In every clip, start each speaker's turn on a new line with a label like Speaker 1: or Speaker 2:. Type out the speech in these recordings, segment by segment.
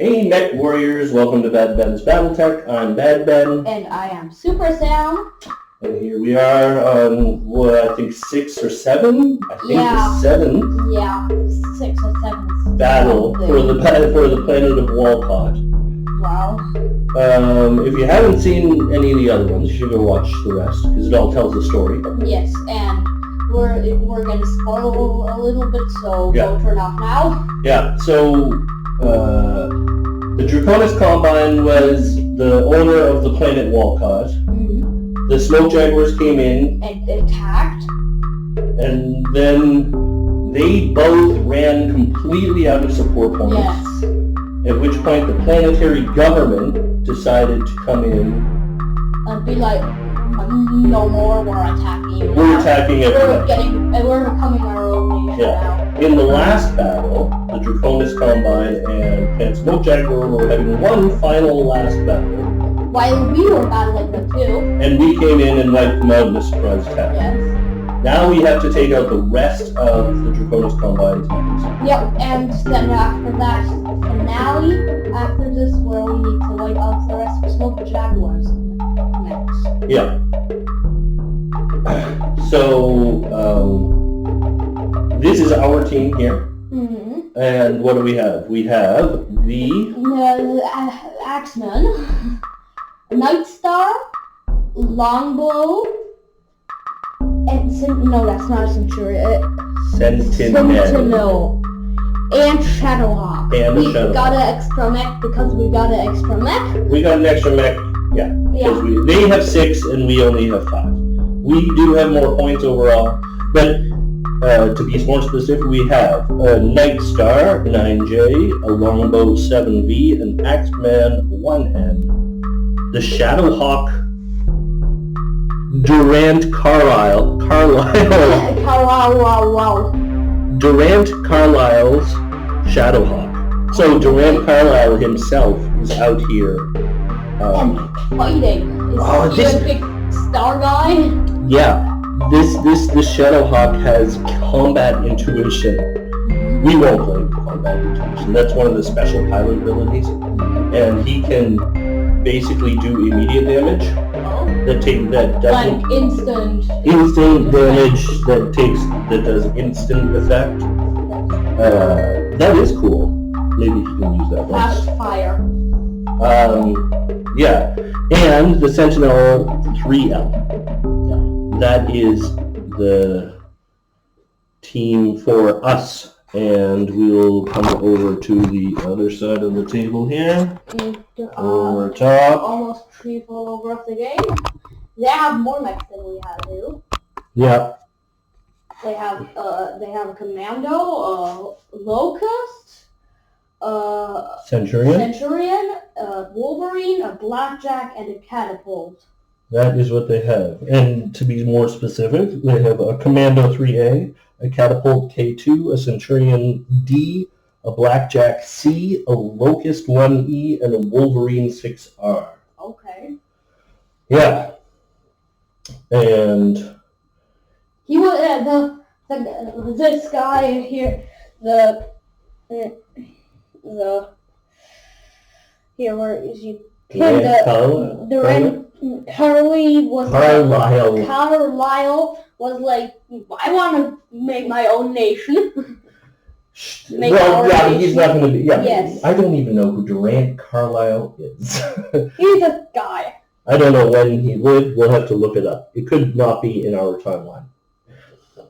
Speaker 1: Hey Mech Warriors, welcome to Bad Ben's Battletech. I'm Bad Ben.
Speaker 2: And I am Super Sound.
Speaker 1: And here we are on, I think 6 or 7? I think the 7th.
Speaker 2: Yeah, 6 or 7.
Speaker 1: Battle for the planet of Wolcott.
Speaker 2: Wow.
Speaker 1: If you haven't seen any of the other ones, you should go watch the rest, because it all tells the story.
Speaker 2: Yes, and we're going to spoil a little bit, so go turn off now.
Speaker 1: Yeah, so the Draconis Combine was the owner of the planet Wolcott.
Speaker 2: Mm-hmm.
Speaker 1: The Smoke Jaguars came in
Speaker 2: and attacked,
Speaker 1: and then they both ran completely out of support points.
Speaker 2: Yes.
Speaker 1: At which point the planetary government decided to come in
Speaker 2: and be like, no more, we're attacking you.
Speaker 1: We're attacking everyone.
Speaker 2: We're becoming our own nation now.
Speaker 1: In the last battle, the Draconis Combine and Smoke Jaguar were having one final last battle.
Speaker 2: While we were battling them too.
Speaker 1: And we came in and wiped them out in a surprise attack.
Speaker 2: Yes.
Speaker 1: Now we have to take out the rest of the Draconis Combine's mechs.
Speaker 2: Yep, and then after that finale, after this, where we need to wipe out the rest of Smoke Jaguars next.
Speaker 1: Yeah. So, this is our team here.
Speaker 2: Mm-hmm.
Speaker 1: And what do we have? We have the
Speaker 2: Axeman, Night Star, Longbow, and no, that's not a Centurion.
Speaker 1: Sentinel.
Speaker 2: And Shadowhawk. We got an extra mech because we got an extra mech.
Speaker 1: We got an extra mech, yeah. They have 6 and we only have 5. We do have more points overall, but to be more specific, we have a Night Star 9J, a Longbow 7V, an Axeman 1N, the Shadowhawk Durant Carlisle's Shadowhawk. So Durant Carlisle himself is out here
Speaker 2: and fighting. Is he a big star guy?
Speaker 1: Yeah, this Shadowhawk has combat intuition.
Speaker 2: Mm-hmm.
Speaker 1: We won't play with combat intuition. That's one of the special pilot abilities, and he can basically do immediate damage. That doesn't
Speaker 2: like instant
Speaker 1: damage that does instant effect. That is cool. Maybe he can use that once.
Speaker 2: Fast fire.
Speaker 1: Yeah, and the Sentinel 3L. That is the team for us, and we'll come over to the other side of the table here. Over top.
Speaker 2: Almost triple over of the game. They have more mechs than we have too.
Speaker 1: Yeah.
Speaker 2: They have a commando, a locust, Centurion, a Wolverine, a blackjack, and a catapult.
Speaker 1: That is what they have. And to be more specific, they have a Commando 3A, a Catapult K2, a Centurion D, a Blackjack C, a Locust 1E, and a Wolverine 6R.
Speaker 2: Okay.
Speaker 1: Yeah. And
Speaker 2: he was this guy here, here, where is he? Carlisle was like, I want to make my own nation.
Speaker 1: He's not going to be. Yeah, yes. I don't even know who Durant Carlisle is.
Speaker 2: He's a guy.
Speaker 1: I don't know when he lived. We'll have to look it up. It could not be in our timeline.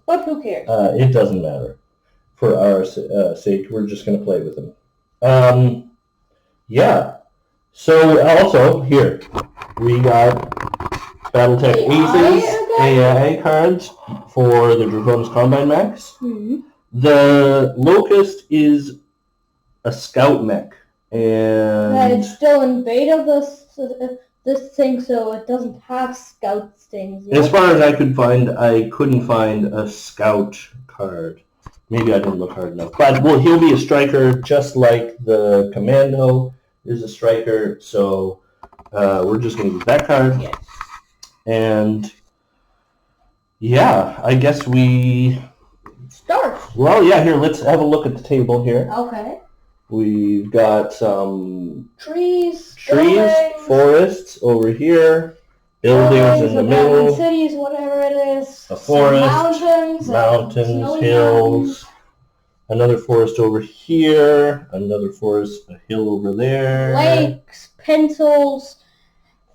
Speaker 2: But who cares?
Speaker 1: It doesn't matter. For our sake, we're just going to play with him. Yeah. So also here we got Battletech Aces AI cards for the Draconis Combine mechs.
Speaker 2: Mm-hmm.
Speaker 1: The Locust is a scout mech, and
Speaker 2: it's still in beta this thing, so it doesn't have scout things yet.
Speaker 1: As far as I could find, I couldn't find a scout card. Maybe I didn't look hard enough. But well, he'll be a striker just like the Commando is a striker, so we're just going to use that card.
Speaker 2: Yes.
Speaker 1: And yeah, I guess we
Speaker 2: start.
Speaker 1: Well, yeah, here, let's have a look at the table here.
Speaker 2: Okay.
Speaker 1: We've got some
Speaker 2: trees,
Speaker 1: forests over here, buildings in the middle,
Speaker 2: cities, whatever it is.
Speaker 1: a forest,
Speaker 2: mountains,
Speaker 1: hills, another forest over here, another forest, a hill over there.
Speaker 2: Lakes, pencils.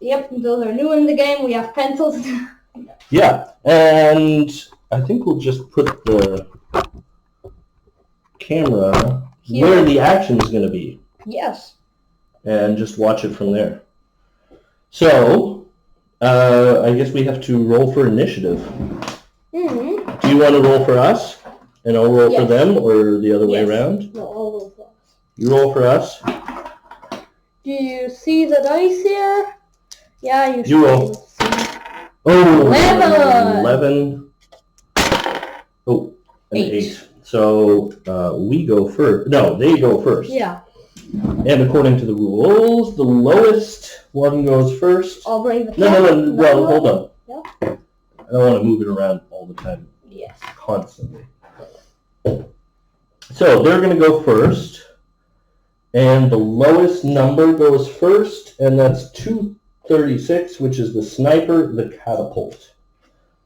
Speaker 2: Yep, those are new in the game. We have pencils.
Speaker 1: Yeah, and I think we'll just put the camera here, where the action is going to be.
Speaker 2: Yes.
Speaker 1: And just watch it from there. So, I guess we have to roll for initiative.
Speaker 2: Mm-hmm.
Speaker 1: Do you want to roll for us, and I'll roll for them, or the other way around?
Speaker 2: No, I'll roll for us.
Speaker 1: You roll for us?
Speaker 2: Do you see the dice here? Yeah,
Speaker 1: you roll. Oh, 11. Oh, an 8. So we go first. No, they go first.
Speaker 2: Yeah.
Speaker 1: And according to the rules, the lowest one goes first.
Speaker 2: I'll bring the
Speaker 1: No. Well, hold on.
Speaker 2: Yeah.
Speaker 1: I don't want to move it around all the time.
Speaker 2: Yes.
Speaker 1: Constantly. So they're going to go first. And the lowest number goes first, and that's 236, which is the sniper, the catapult.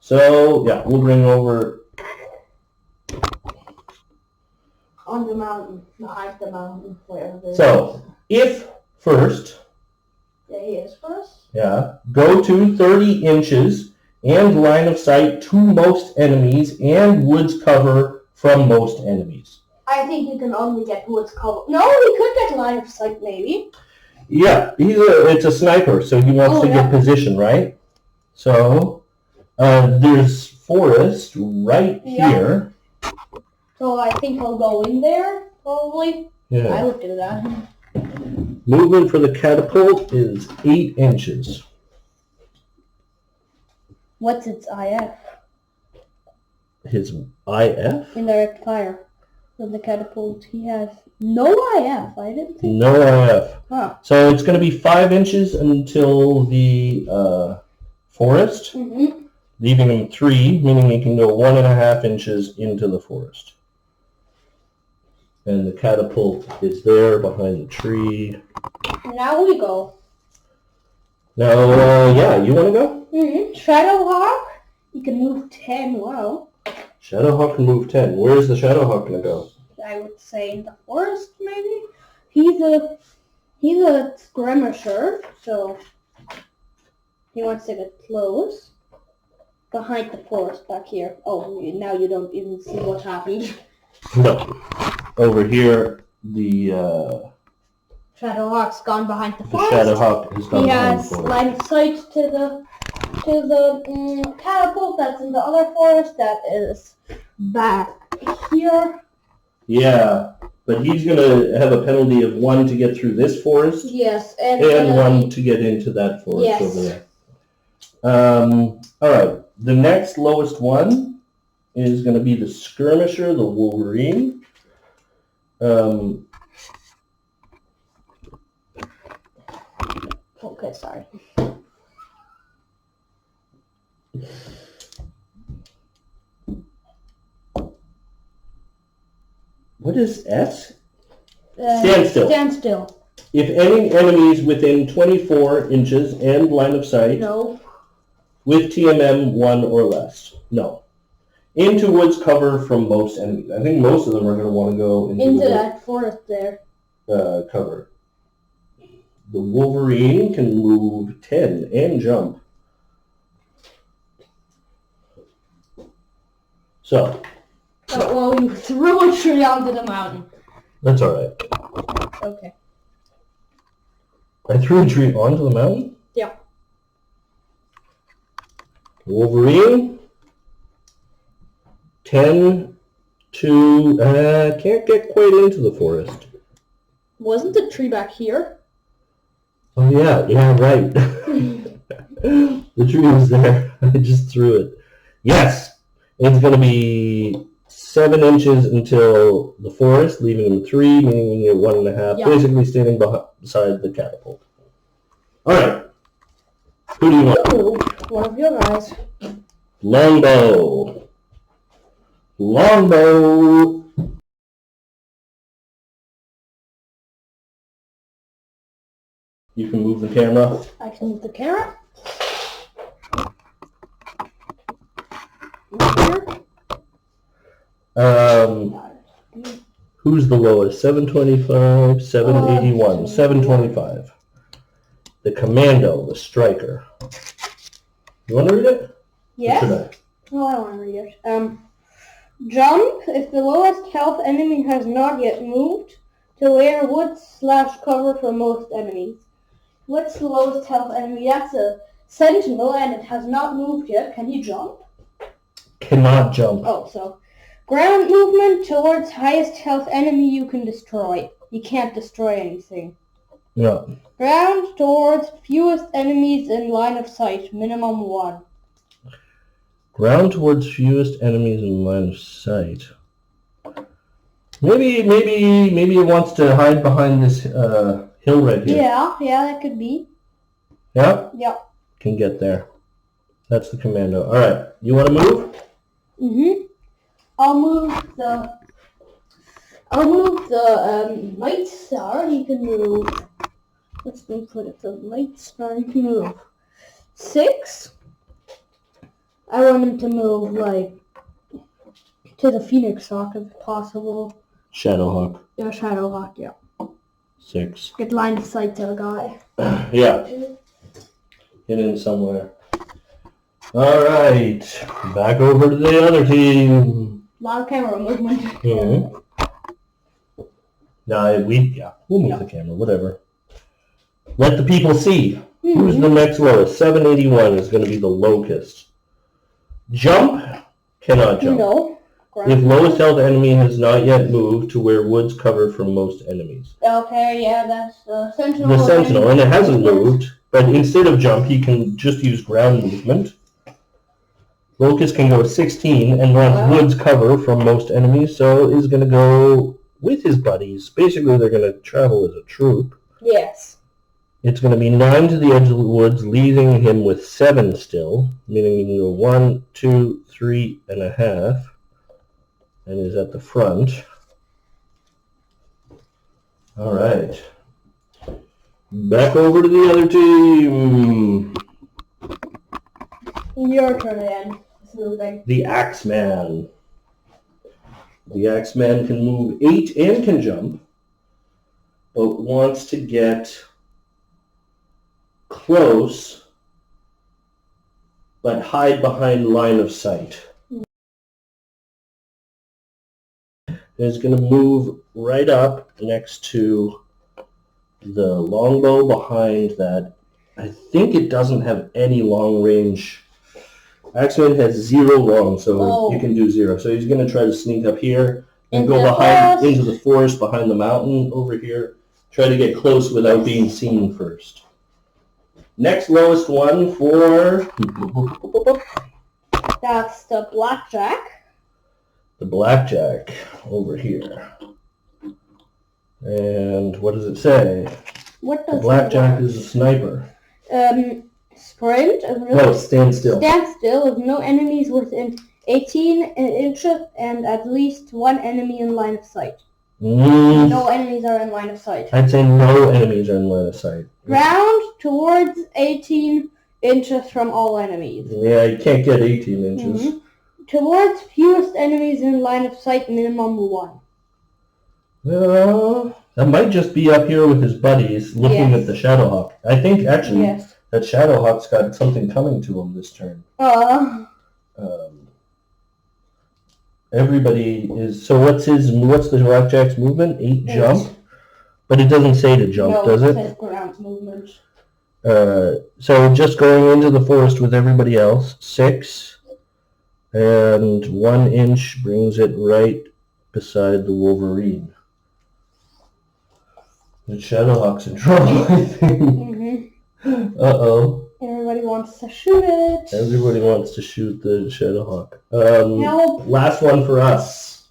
Speaker 1: So, yeah, we'll bring over...
Speaker 2: On the mountain, behind the mountain, wherever.
Speaker 1: So, if first...
Speaker 2: They is first?
Speaker 1: Yeah. Go to 30 inches and line of sight to most enemies and woods cover from most enemies.
Speaker 2: I think you can only get woods cover. No, he could get line of sight, maybe.
Speaker 1: Yeah, it's a sniper, so he wants to get position, right? So, there's forest right here.
Speaker 2: So I think I'll go in there, probably.
Speaker 1: Yeah.
Speaker 2: I would do that.
Speaker 1: Movement for the catapult is 8 inches.
Speaker 2: What's its IF?
Speaker 1: His IF?
Speaker 2: Indirect fire. From the catapult, he has no IF. I didn't think.
Speaker 1: No IF.
Speaker 2: Huh.
Speaker 1: So it's going to be 5 inches until the forest, leaving him 3, meaning he can go 1.5 inches into the forest. And the catapult is there behind the tree.
Speaker 2: Now we go.
Speaker 1: Now, yeah, you want to go?
Speaker 2: Shadowhawk, you can move 10. Wow.
Speaker 1: Shadowhawk can move 10. Where is the Shadowhawk going to go?
Speaker 2: I would say in the forest, maybe. He's a skirmisher, so he wants to get close. Behind the forest, back here. Oh, now you don't even see what happened.
Speaker 1: No. Over here, the
Speaker 2: Shadowhawk's gone behind the forest.
Speaker 1: Shadowhawk has gone behind the forest.
Speaker 2: He has line of sight to the catapult that's in the other forest that is back here.
Speaker 1: Yeah, but he's going to have a penalty of 1 to get through this forest.
Speaker 2: Yes,
Speaker 1: and 1 to get into that forest over there. All right, the next lowest one is going to be the skirmisher, the Wolverine.
Speaker 2: Okay, sorry.
Speaker 1: What is S? Stand still.
Speaker 2: Stand still.
Speaker 1: If any enemies within 24 inches and line of sight.
Speaker 2: No.
Speaker 1: With TMM 1 or less. No. Into woods cover from most enemies. I think most of them are going to want to go into
Speaker 2: that forest there.
Speaker 1: Cover. The Wolverine can move 10 and jump. So.
Speaker 2: Well, you threw a tree onto the mountain.
Speaker 1: That's all right.
Speaker 2: Okay.
Speaker 1: I threw a tree onto the mountain?
Speaker 2: Yeah.
Speaker 1: Wolverine. 10 to... can't get quite into the forest.
Speaker 2: Wasn't the tree back here?
Speaker 1: Oh, yeah, right. The tree was there. I just threw it. Yes! It's going to be 7 inches until the forest, leaving him 3, meaning you're 1.5, basically standing beside the catapult. All right. Who do you want?
Speaker 2: Ooh, one of your guys.
Speaker 1: Longbow. Longbow. You can move the camera.
Speaker 2: I can move the camera.
Speaker 1: Who's the lowest? 725, 781, 725. The Commando, the Striker. You want to read it?
Speaker 2: Yes.
Speaker 1: Or should I?
Speaker 2: Oh, I want to read it. Jump if the lowest health enemy has not yet moved to where wood/cover for most enemies. What's the lowest health enemy? That's a Sentinel and it has not moved yet. Can he jump?
Speaker 1: Cannot jump.
Speaker 2: Oh, so ground movement towards highest health enemy you can destroy. You can't destroy anything.
Speaker 1: No.
Speaker 2: Ground towards fewest enemies in line of sight. Minimum 1.
Speaker 1: Ground towards fewest enemies in line of sight. Maybe it wants to hide behind this hill right here.
Speaker 2: Yeah, that could be.
Speaker 1: Yeah?
Speaker 2: Yeah.
Speaker 1: Can get there. That's the Commando. All right. You want to move?
Speaker 2: Mm-hmm. I'll move the Night Star. He can move. Let's put it. The Night Star. He can move 6. I want him to move like to the Phoenix Hawk if possible.
Speaker 1: Shadowhawk.
Speaker 2: Yeah, Shadowhawk. Yeah.
Speaker 1: 6.
Speaker 2: Get line of sight to the guy.
Speaker 1: Yeah. Get in somewhere. All right. Back over to the other team.
Speaker 2: A lot of camera movement.
Speaker 1: Mm-hmm. We'll move the camera, whatever. Let the people see. Mm-hmm. Who's the next lowest? 781 is going to be the locust. Jump? Cannot jump.
Speaker 2: No.
Speaker 1: If lowest health enemy has not yet moved to where woods cover from most enemies.
Speaker 2: Okay, yeah, that's the Sentinel.
Speaker 1: The Sentinel, and it hasn't moved, but instead of jump, he can just use ground movement. Locust can go 16 and wants woods cover from most enemies, so is going to go with his buddies. Basically, they're going to travel as a troop.
Speaker 2: Yes.
Speaker 1: It's going to be 9 to the edge of the woods, leaving him with 7 still, meaning he can go 1, 2, 3.5, and is at the front. All right. Back over to the other team.
Speaker 2: Your turn again. Moving.
Speaker 1: The Axeman. The Axeman can move 8 and can jump, but wants to get close, but hide behind line of sight. It's going to move right up next to the longbow behind that. I think it doesn't have any long range. Axeman has 0 long, so you can do 0. So he's going to try to sneak up here and go behind into the forest behind the mountain over here. Try to get close without being seen first. Next lowest one for...
Speaker 2: That's the Blackjack.
Speaker 1: The Blackjack over here. And what does it say?
Speaker 2: What does
Speaker 1: the Blackjack is a sniper.
Speaker 2: Sprint.
Speaker 1: No, stand still.
Speaker 2: Stand still if no enemies within 18 inches and at least 1 enemy in line of sight. No enemies are in line of sight.
Speaker 1: I'd say no enemies are in line of sight.
Speaker 2: Ground towards 18 inches from all enemies.
Speaker 1: Yeah, you can't get 18 inches.
Speaker 2: Mm-hmm. Towards fewest enemies in line of sight, minimum 1.
Speaker 1: That might just be up here with his buddies looking at the Shadowhawk. I think, actually, that Shadowhawk's got something coming to him this turn. Everybody is... So what's the Blackjack's movement? 8 jump? But it doesn't say to jump, does it?
Speaker 2: No, it says ground movement.
Speaker 1: So just going into the forest with everybody else, 6. And 1 inch brings it right beside the Wolverine. The Shadowhawk's in trouble, I think.
Speaker 2: Mm-hmm.
Speaker 1: Uh-oh.
Speaker 2: Everybody wants to shoot it.
Speaker 1: Everybody wants to shoot the Shadowhawk.
Speaker 2: Help.
Speaker 1: Last one for us.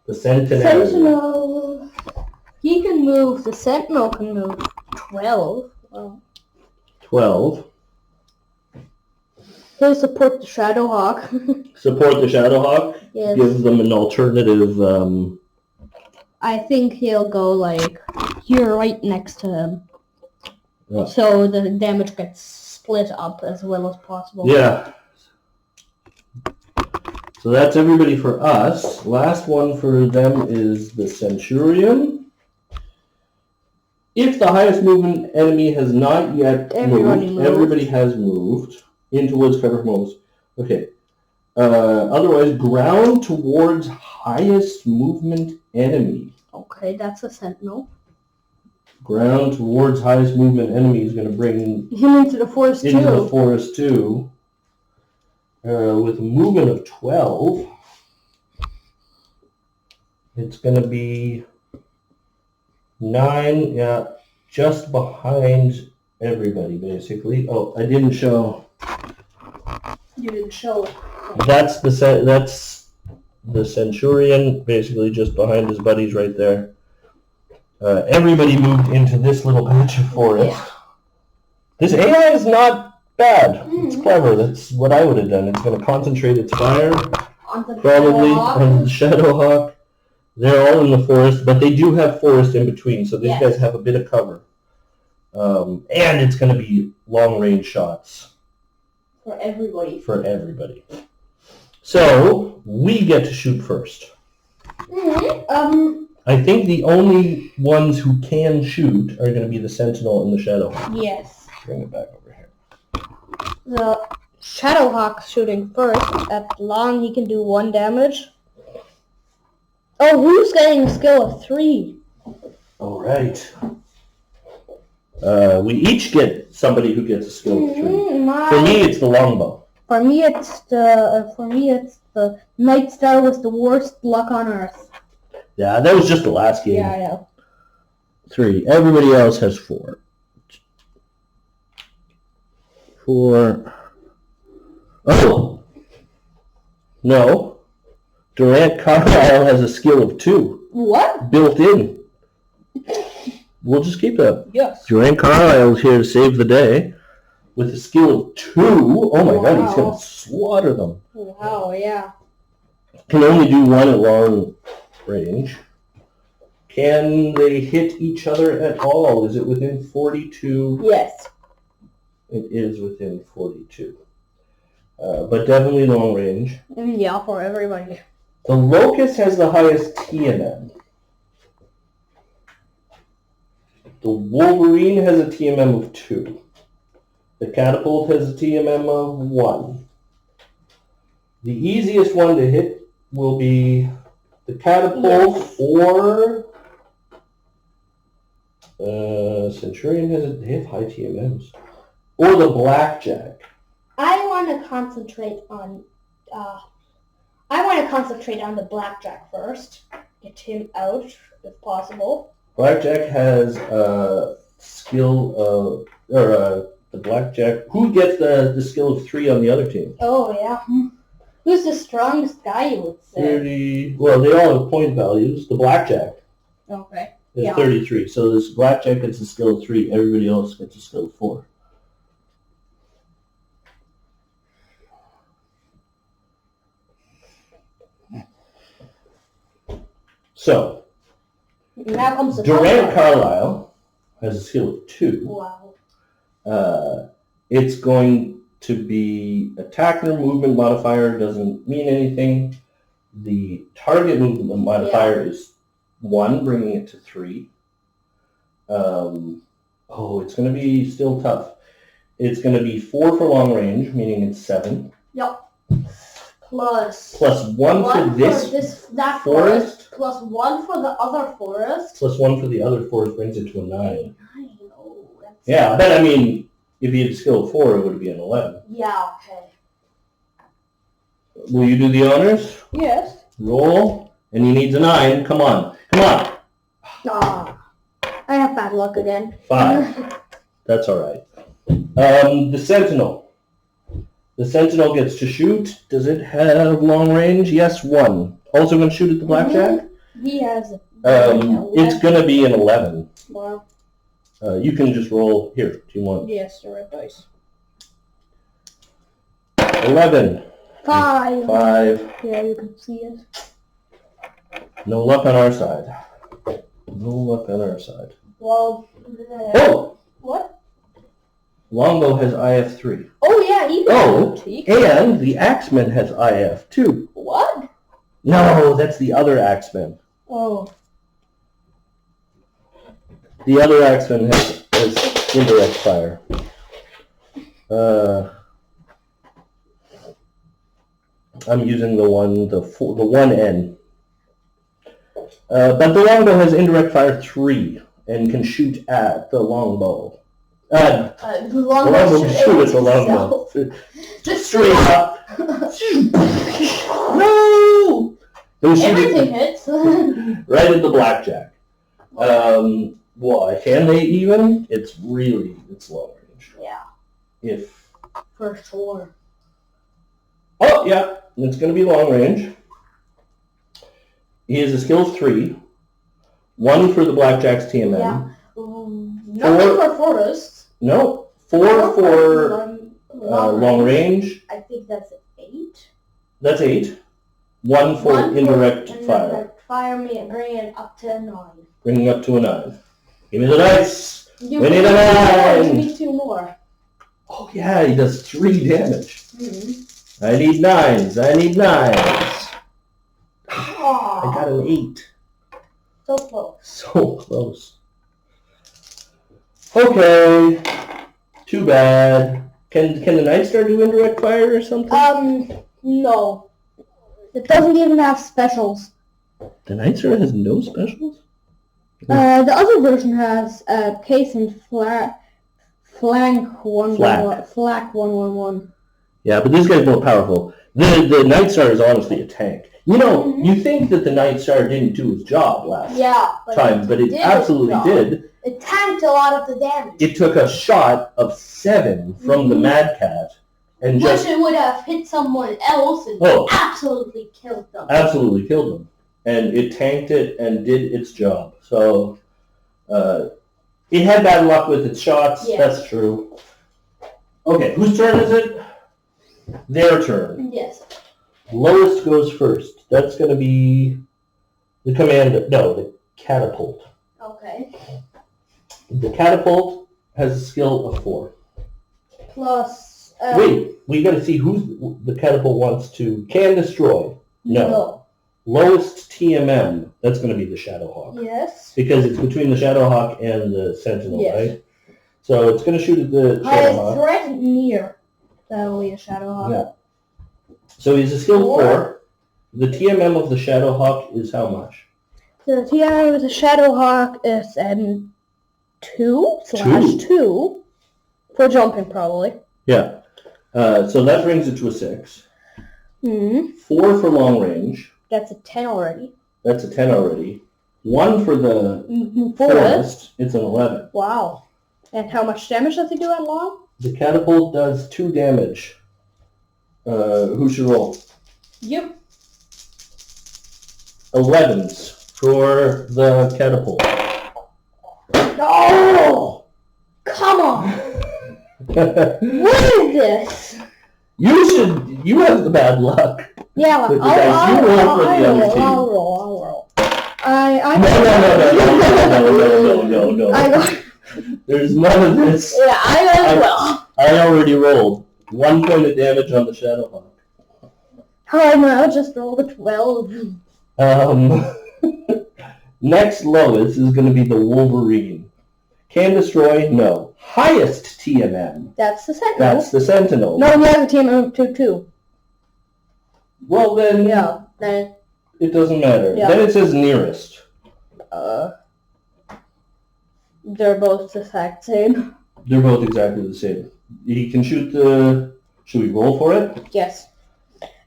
Speaker 1: The
Speaker 2: Sentinel. He can move. The Sentinel can move 12. Wow.
Speaker 1: 12.
Speaker 2: He'll support the Shadowhawk.
Speaker 1: Support the Shadowhawk?
Speaker 2: Yes.
Speaker 1: Give them an alternative...
Speaker 2: I think he'll go, like, here right next to him.
Speaker 1: Yeah.
Speaker 2: So the damage gets split up as well as possible.
Speaker 1: Yeah. So that's everybody for us. Last one for them is the Centurion. If the highest movement enemy has not yet moved, everybody has moved into woods cover most. Okay. Otherwise, ground towards highest movement enemy.
Speaker 2: Okay, that's a sentinel.
Speaker 1: Ground towards highest movement enemy is going to bring
Speaker 2: him into the forest
Speaker 1: too. With a movement of 12, it's going to be 9, yeah, just behind everybody, basically. Oh, I didn't show.
Speaker 2: You didn't show it.
Speaker 1: That's the Centurion, basically just behind his buddies right there. Everybody moved into this little patch of forest. Yeah. This AI is not bad. It's clever. That's what I would have done. It's going to concentrate its fire, probably on the Shadowhawk. They're all in the forest, but they do have forest in between, so these guys have a bit of cover. And it's going to be long-range shots.
Speaker 2: For everybody.
Speaker 1: So, we get to shoot first. I think the only ones who can shoot are going to be the Sentinel and the Shadowhawk.
Speaker 2: Yes.
Speaker 1: Bring it back over here.
Speaker 2: The Shadowhawk shooting first. At long, he can do 1 damage. Oh, who's getting a skill of 3?
Speaker 1: All right. We each get somebody who gets a skill of 3. For me, it's the longbow.
Speaker 2: For me, it's the Night Star with the worst luck on Earth.
Speaker 1: Yeah, that was just the last game.
Speaker 2: Yeah, I know.
Speaker 1: 3. Everybody else has 4. 4. Oh! No. Durant Carlisle has a skill of 2.
Speaker 2: What?
Speaker 1: Built in. We'll just keep that.
Speaker 2: Yes.
Speaker 1: Durant Carlisle is here to save the day with a skill of 2. Oh my god, he's going to slaughter them.
Speaker 2: Wow, yeah.
Speaker 1: Can only do 1 at long range. Can they hit each other at all? Is it within 42?
Speaker 2: Yes.
Speaker 1: It is within 42. But definitely long range.
Speaker 2: Yeah, for everybody.
Speaker 1: The Locust has the highest TMM. The Wolverine has a TMM of 2. The Catapult has a TMM of 1. The easiest one to hit will be the Catapult or Centurion they have high TMMs. Or the Blackjack.
Speaker 2: I want to concentrate on the Blackjack first. Get him out if possible.
Speaker 1: Blackjack has a skill of the Blackjack. Who gets the skill of 3 on the other team?
Speaker 2: Oh yeah. Who's the strongest guy, you would say?
Speaker 1: 30. Well, they all have point values. The Blackjack.
Speaker 2: Okay.
Speaker 1: Is 33. So this Blackjack gets a skill of 3. Everybody else gets a skill of 4. So,
Speaker 2: now comes the
Speaker 1: Durant Carlisle has a skill of 2.
Speaker 2: Wow.
Speaker 1: It's going to be attacker movement modifier doesn't mean anything. The target movement modifier is 1, bringing it to 3. It's going to be still tough. It's going to be 4 for long range, meaning it's 7.
Speaker 2: Yep. Plus
Speaker 1: 1 for that forest.
Speaker 2: Plus 1 for the other forest.
Speaker 1: Plus 1 for the other forest brings it to a 9.
Speaker 2: Oh,
Speaker 1: yeah, but I mean, if you had a skill of 4, it would be an 11.
Speaker 2: Yeah, okay.
Speaker 1: Will you do the honors?
Speaker 2: Yes.
Speaker 1: Roll, and he needs a 9. Come on.
Speaker 2: I have bad luck again.
Speaker 1: 5. That's all right. The Sentinel. The Sentinel gets to shoot. Does it have long range? Yes, 1. Also going to shoot at the Blackjack?
Speaker 2: He has
Speaker 1: it's going to be an 11.
Speaker 2: Wow.
Speaker 1: You can just roll. Here, do you want?
Speaker 2: Yes, the red dice.
Speaker 1: 11.
Speaker 2: 5.
Speaker 1: 5.
Speaker 2: Yeah, you can see it.
Speaker 1: No luck on our side.
Speaker 2: Well,
Speaker 1: Oh!
Speaker 2: what?
Speaker 1: Longbow has IF3.
Speaker 2: Oh yeah, he can
Speaker 1: Oh,
Speaker 2: shoot. He can
Speaker 1: and the Axeman has IF2.
Speaker 2: What?
Speaker 1: No, that's the other Axeman.
Speaker 2: Oh.
Speaker 1: The other Axeman has indirect fire. I'm using the 1N. But the longbow has indirect fire 3 and can shoot at the longbow.
Speaker 2: The longbow
Speaker 1: can shoot at the longbow.
Speaker 2: Just
Speaker 1: straight up. No!
Speaker 2: Everything hits.
Speaker 1: Right at the blackjack. Why? Can they even? It's long range.
Speaker 2: Yeah. For sure.
Speaker 1: Oh, yeah. It's going to be long range. He has a skill 3. 1 for the blackjack's TMM.
Speaker 2: Yeah. Nothing for forests.
Speaker 1: No. 4 for long range.
Speaker 2: I think that's 8.
Speaker 1: That's 8. 1 for indirect fire.
Speaker 2: Fire me and bring it up to 9.
Speaker 1: Bringing up to a 9. Give me the dice.
Speaker 2: You
Speaker 1: We need a 9.
Speaker 2: Give me 2 more.
Speaker 1: Oh, yeah. He does 3 damage.
Speaker 2: Mm-hmm.
Speaker 1: I need 9s. I need 9s.
Speaker 2: Aww.
Speaker 1: I got an 8.
Speaker 2: So close.
Speaker 1: So close. Okay. Too bad. Can the Nightstar do indirect fire or something?
Speaker 2: No. It doesn't even have specials.
Speaker 1: The Nightstar has no specials?
Speaker 2: The other version has case and flank 111.
Speaker 1: Yeah, but this guy's more powerful. The Nightstar is honestly a tank. You know, you think that the Nightstar didn't do his job last time, but it absolutely did.
Speaker 2: It tanked a lot of the damage.
Speaker 1: It took a shot of 7 from the Mad Cat and
Speaker 2: Which it would have hit someone else and absolutely killed them.
Speaker 1: Absolutely killed them. And it tanked it and did its job. So, it had bad luck with its shots. Yeah. That's true. Okay, whose turn is it? Their turn.
Speaker 2: Yes.
Speaker 1: Lowest goes first. That's going to be the commander. No, the catapult.
Speaker 2: Okay.
Speaker 1: The catapult has a skill of 4.
Speaker 2: Plus...
Speaker 1: Wait, we got to see who the catapult wants to... Can destroy. No. Lowest TMM. That's going to be the Shadowhawk.
Speaker 2: Yes.
Speaker 1: Because it's between the Shadowhawk and the Sentinel, right? So it's going to shoot at the Shadowhawk.
Speaker 2: Threat near. That'll be a Shadowhawk.
Speaker 1: Yeah. So he's a skill 4. The TMM of the Shadowhawk is how much?
Speaker 2: The TMM of the Shadowhawk is 2/2 for jumping, probably.
Speaker 1: Yeah. So that brings it to a 6. 4 for long range.
Speaker 2: That's a 10 already.
Speaker 1: That's a 10 already. 1 for the forest. It's an 11.
Speaker 2: Wow. And how much damage does it do at long?
Speaker 1: The catapult does 2 damage. Who should roll?
Speaker 2: You.
Speaker 1: 11s for the catapult.
Speaker 2: No! Come on! What is this?
Speaker 1: You have the bad luck.
Speaker 2: Yeah, I'll roll.
Speaker 1: No. There's none of this.
Speaker 2: Yeah,
Speaker 1: I already rolled 1 point of damage on the Shadowhawk.
Speaker 2: Oh no, just rolled a 12.
Speaker 1: Next lowest is going to be the Wolverine. Can destroy? No. Highest TMM.
Speaker 2: That's the Sentinel.
Speaker 1: That's the Sentinel.
Speaker 2: No, he has a TMM of 2/2.
Speaker 1: Well then.
Speaker 2: Yeah. Then.
Speaker 1: It doesn't matter.
Speaker 2: Yeah.
Speaker 1: Then it says nearest.
Speaker 2: They're both the exact same.
Speaker 1: They're both exactly the same. He can shoot the... Should we roll for it?
Speaker 2: Yes.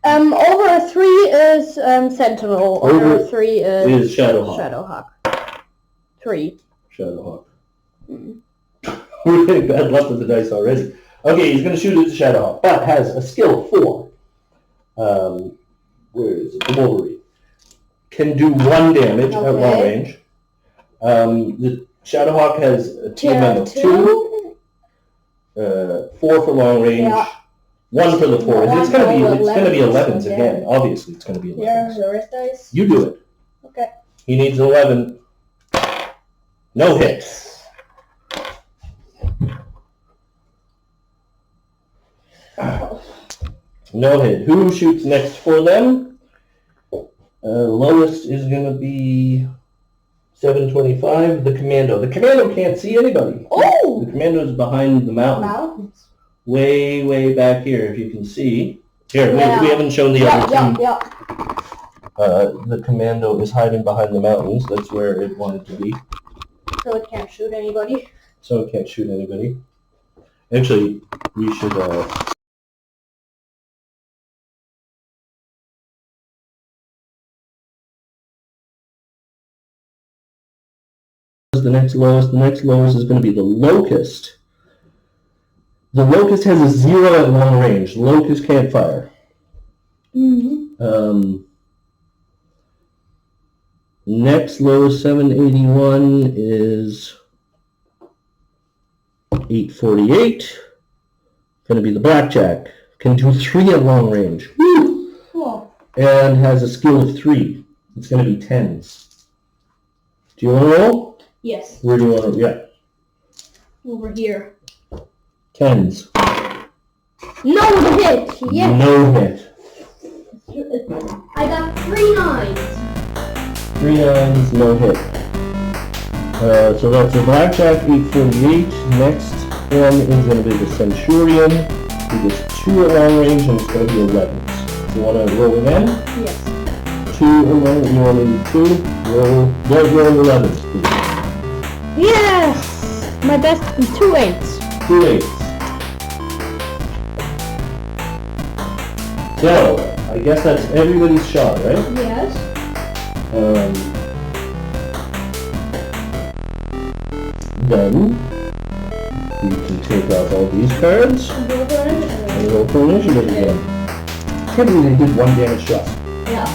Speaker 2: Over a 3 is Sentinel. Over a 3 is
Speaker 1: Shadowhawk.
Speaker 2: 3.
Speaker 1: Shadowhawk. We're getting bad luck with the dice already. Okay, he's going to shoot at the Shadowhawk, but has a skill 4. Where is it? The Wolverine. Can do 1 damage at long range. The Shadowhawk has a TMM of 2. 4 for long range. 1 for the forest. It's going to be 11s again. Obviously, it's going to be 11s.
Speaker 2: Yeah, the rest dice.
Speaker 1: You do it.
Speaker 2: Okay.
Speaker 1: He needs 11. No hits. No hit. Who shoots next for them? Lowest is going to be 725. The commando. The commando can't see anybody.
Speaker 2: Oh!
Speaker 1: The commando is behind the mountain.
Speaker 2: Mountains.
Speaker 1: Way, way back here, if you can see. Here,
Speaker 2: Yeah.
Speaker 1: we haven't shown the other two.
Speaker 2: Yeah.
Speaker 1: The commando is hiding behind the mountains. That's where it wanted to be.
Speaker 2: So it can't shoot anybody.
Speaker 1: So it can't shoot anybody. Actually, we should... The next lowest is going to be the locust. The locust has a 0 at long range. The locust can't fire. Next lowest 781 is 848. Going to be the blackjack. Can do 3 at long range. Woo!
Speaker 2: Cool.
Speaker 1: And has a skill of 3. It's going to be 10s. Do you want to roll?
Speaker 2: Yes.
Speaker 1: Where do you want to? Yeah.
Speaker 2: Over here.
Speaker 1: 10s.
Speaker 2: No hit. Yes.
Speaker 1: No hit.
Speaker 2: I got 3 9s.
Speaker 1: 3 9s, no hit. So that's the blackjack, 848. Next one is going to be the centurion. He gets 2 at long range, and it's going to be 11s. You want to roll again?
Speaker 2: Yes.
Speaker 1: 2 11. You want to do 2? Roll 11s, please.
Speaker 2: Yes. My best 2 8s.
Speaker 1: 2 8s. So I guess that's everybody's shot, right?
Speaker 2: Yes.
Speaker 1: Then we can take off all these cards and roll for initiative again. I can't believe they did 1 damage shot.
Speaker 2: Yeah.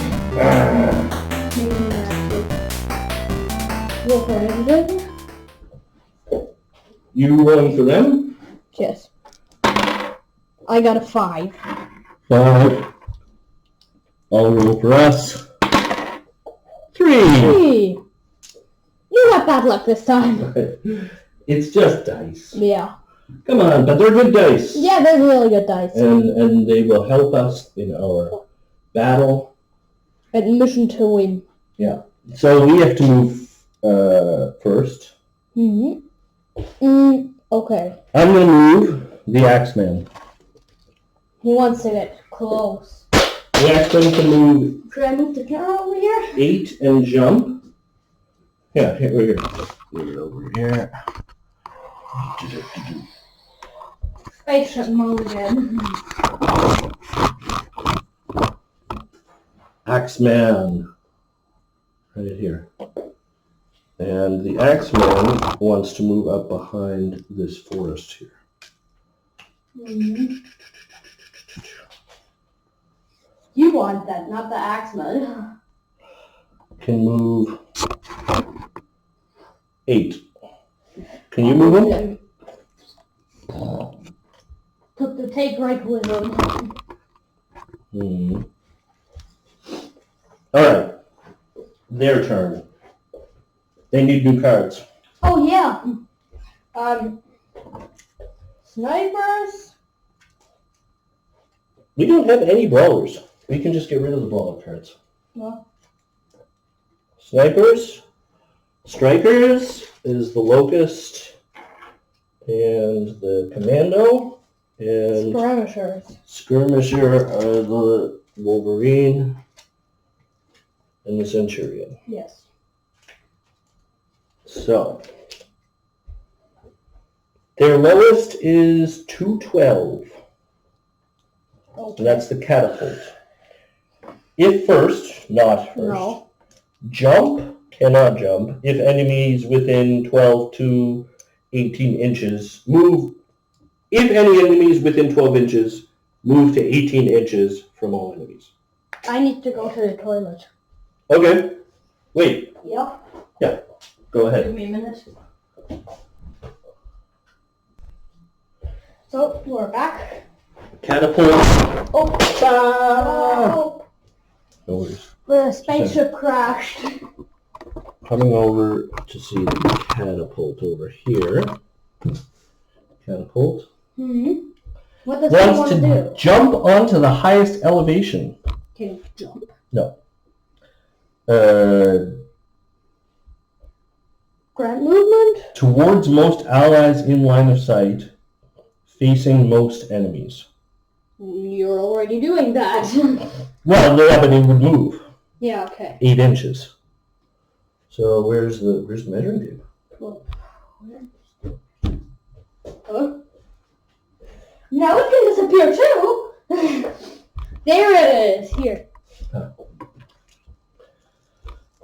Speaker 2: Roll for initiative.
Speaker 1: You rolling for them?
Speaker 2: Yes. I got a 5.
Speaker 1: 5. I'll roll for us. 3.
Speaker 2: 3. You got bad luck this time.
Speaker 1: It's just dice.
Speaker 2: Yeah.
Speaker 1: Come on, but they're good dice.
Speaker 2: Yeah, they're really good dice.
Speaker 1: And they will help us in our battle.
Speaker 2: Admission to win.
Speaker 1: Yeah. So we have to move first.
Speaker 2: Okay.
Speaker 1: I'm going to move the Axeman.
Speaker 2: He wants to get close.
Speaker 1: The Axeman can move
Speaker 2: Should I move the camera over here?
Speaker 1: 8 and jump. Yeah, here, we're here. Move it over here.
Speaker 2: Spaceship mode again.
Speaker 1: Axeman. Right here. And the Axeman wants to move up behind this forest here.
Speaker 2: You want that, not the Axeman.
Speaker 1: Can move 8. Can you move him?
Speaker 2: Took the take right with him.
Speaker 1: Alright. Their turn. They need new cards.
Speaker 2: Oh yeah. Snipers.
Speaker 1: We don't have any brawlers. We can just get rid of the brawler cards.
Speaker 2: No.
Speaker 1: Snipers. Strikers is the Locust and the Commando. And
Speaker 2: Skirmishers.
Speaker 1: Skirmisher are the Wolverine and the Centurion.
Speaker 2: Yes.
Speaker 1: So, their lowest is 212.
Speaker 2: Okay.
Speaker 1: And that's the catapult. If first, not first.
Speaker 2: No.
Speaker 1: Jump, cannot jump. If enemies within 12 to 18 inches, move. If any enemies within 12 inches, move to 18 inches from all enemies.
Speaker 2: I need to go to the toilet.
Speaker 1: Okay. Wait.
Speaker 2: Yep.
Speaker 1: Yeah. Go ahead.
Speaker 2: Give me a minute. So, we're back.
Speaker 1: Catapult.
Speaker 2: Oh.
Speaker 1: Ah! No worries.
Speaker 2: The spaceship crashed.
Speaker 1: Coming over to see the catapult over here. Catapult.
Speaker 2: What does he
Speaker 1: wants
Speaker 2: want
Speaker 1: to
Speaker 2: to do?
Speaker 1: jump onto the highest elevation.
Speaker 2: Can he jump?
Speaker 1: No.
Speaker 2: Grant movement?
Speaker 1: Towards most allies in line of sight, facing most enemies.
Speaker 2: You're already doing that.
Speaker 1: Well, yeah, but it would move
Speaker 2: Yeah, okay.
Speaker 1: 8 inches. So where's the measuring tape?
Speaker 2: Cool. Huh? Now it can disappear too. There it is. Here.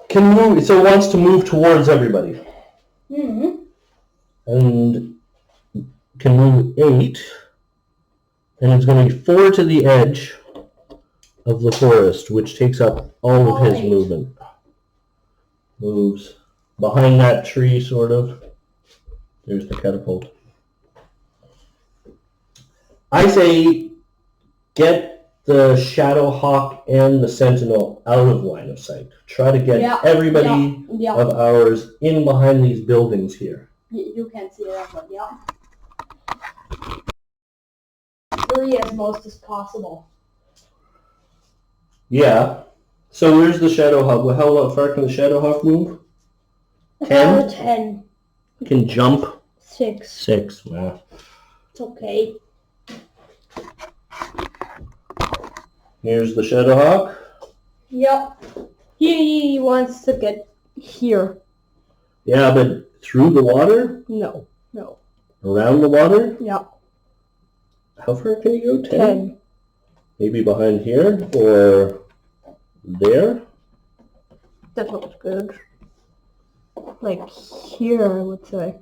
Speaker 1: Can move. So it wants to move towards everybody.
Speaker 2: Mm-hmm.
Speaker 1: And can move 8. And it's going to be 4 to the edge of the forest, which takes up all of his
Speaker 2: Right.
Speaker 1: movement. Moves behind that tree, sort of. There's the catapult. I say get the Shadowhawk and the Sentinel out of line of sight. Try to get everybody of ours in behind these buildings here.
Speaker 2: You can see that one, yeah. 3 as most as possible.
Speaker 1: Yeah. So where's the Shadowhawk? How far can the Shadowhawk move? 10?
Speaker 2: 10.
Speaker 1: Can jump?
Speaker 2: 6.
Speaker 1: 6. Wow.
Speaker 2: It's okay.
Speaker 1: Here's the Shadowhawk.
Speaker 2: Yep. He wants to get here.
Speaker 1: Yeah, but through the water?
Speaker 2: No.
Speaker 1: Around the water?
Speaker 2: Yep.
Speaker 1: How far can you go?
Speaker 2: 10.
Speaker 1: Maybe behind here or there?
Speaker 2: That looks good. Like here, I would say.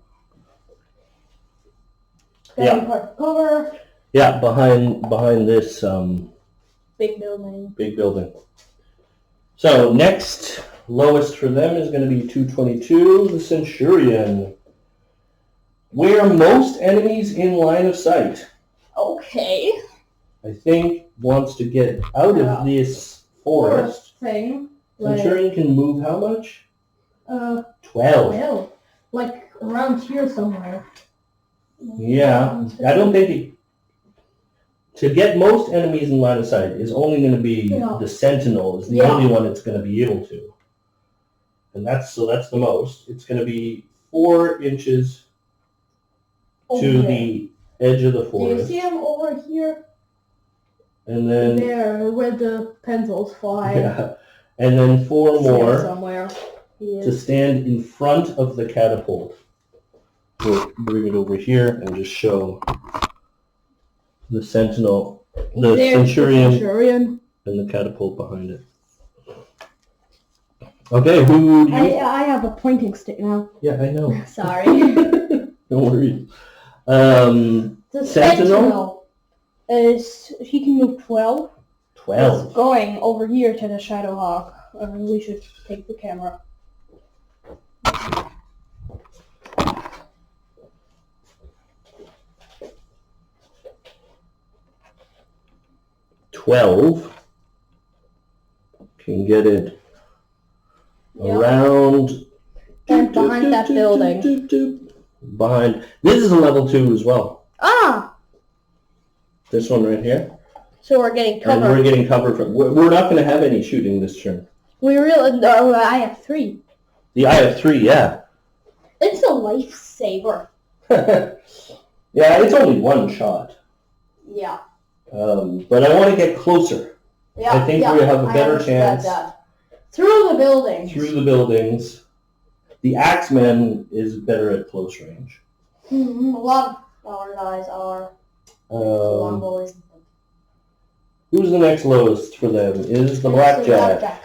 Speaker 1: Yeah.
Speaker 2: Cover.
Speaker 1: Yeah, behind this
Speaker 2: Big building.
Speaker 1: big building. So next lowest for them is going to be 222, the Centurion. Where most enemies in line of sight.
Speaker 2: Okay.
Speaker 1: I think wants to get out of this forest.
Speaker 2: Thing.
Speaker 1: Centurion can move how much? 12.
Speaker 2: Well, like around here somewhere.
Speaker 1: Yeah, I don't think it... To get most enemies in line of sight is only going to be the Sentinel is the only one it's going to be able to. And that's the most. It's going to be 4 inches to the edge of the forest.
Speaker 2: Do you see him over here?
Speaker 1: And then...
Speaker 2: There, where the pencils fly.
Speaker 1: Yeah. And then 4 more
Speaker 2: somewhere.
Speaker 1: to stand in front of the catapult. We'll bring it over here and just show the Sentinel, the Centurion, and the catapult behind it. Okay, who do you...
Speaker 2: I have a pointing stick now.
Speaker 1: Yeah, I know.
Speaker 2: Sorry.
Speaker 1: Don't worry.
Speaker 2: The
Speaker 1: Sentinel
Speaker 2: is... He can move 12.
Speaker 1: 12.
Speaker 2: It's going over here to the Shadowhawk. We should take the camera.
Speaker 1: Can get it around
Speaker 2: and behind that building.
Speaker 1: Behind. This is a level 2 as well.
Speaker 2: Ah!
Speaker 1: This one right here.
Speaker 2: So we're getting cover.
Speaker 1: And we're getting cover from... We're not going to have any shooting this turn.
Speaker 2: We really... No, I have 3.
Speaker 1: The I have 3, yeah.
Speaker 2: It's a lifesaver.
Speaker 1: Yeah, it's only 1 shot.
Speaker 2: Yeah.
Speaker 1: But I want to get closer.
Speaker 2: Yeah,
Speaker 1: I think we have a better chance.
Speaker 2: Through the buildings.
Speaker 1: Through the buildings. The Axeman is better at close range.
Speaker 2: Mm-hmm. A lot of our guys are longbows.
Speaker 1: Who's the next lowest for them? Is the Blackjack.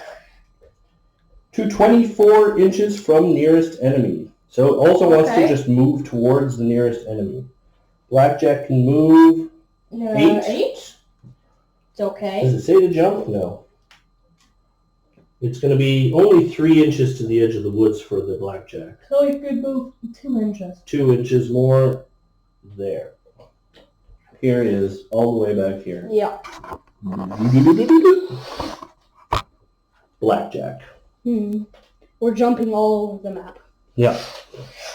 Speaker 1: To 24 inches from nearest enemy. So it also wants to just move towards the nearest enemy. Blackjack can move 8.
Speaker 2: 8? It's okay.
Speaker 1: Does it say to jump? No. It's going to be only 3 inches to the edge of the woods for the Blackjack.
Speaker 2: So it could move 2 inches.
Speaker 1: 2 inches more there. Here it is, all the way back here.
Speaker 2: Yeah.
Speaker 1: Blackjack.
Speaker 2: We're jumping all over the map.
Speaker 1: Yeah.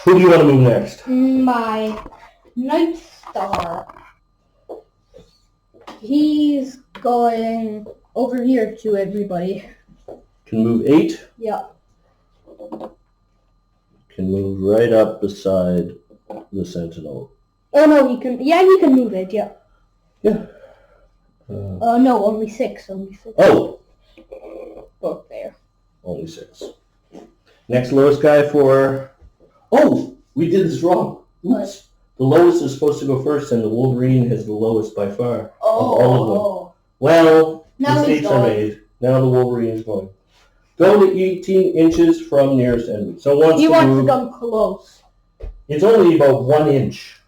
Speaker 1: Who do you want to move next?
Speaker 2: My Night Star. He's going over here to everybody.
Speaker 1: Can move 8.
Speaker 2: Yeah.
Speaker 1: Can move right up beside the sentinel.
Speaker 2: Oh no, he can. Yeah, he can move it. Yeah.
Speaker 1: Yeah.
Speaker 2: No, only 6. Only 6.
Speaker 1: Oh.
Speaker 2: Both there.
Speaker 1: Only 6. Next lowest guy for... Oh! We did this wrong. Oops. The lowest is supposed to go first, and the Wolverine has the lowest by far of all of them. Well, mistakes are made. Now the Wolverine is going. Go to 18 inches from nearest enemy. So
Speaker 2: he wants to come close.
Speaker 1: It's only about 1 inch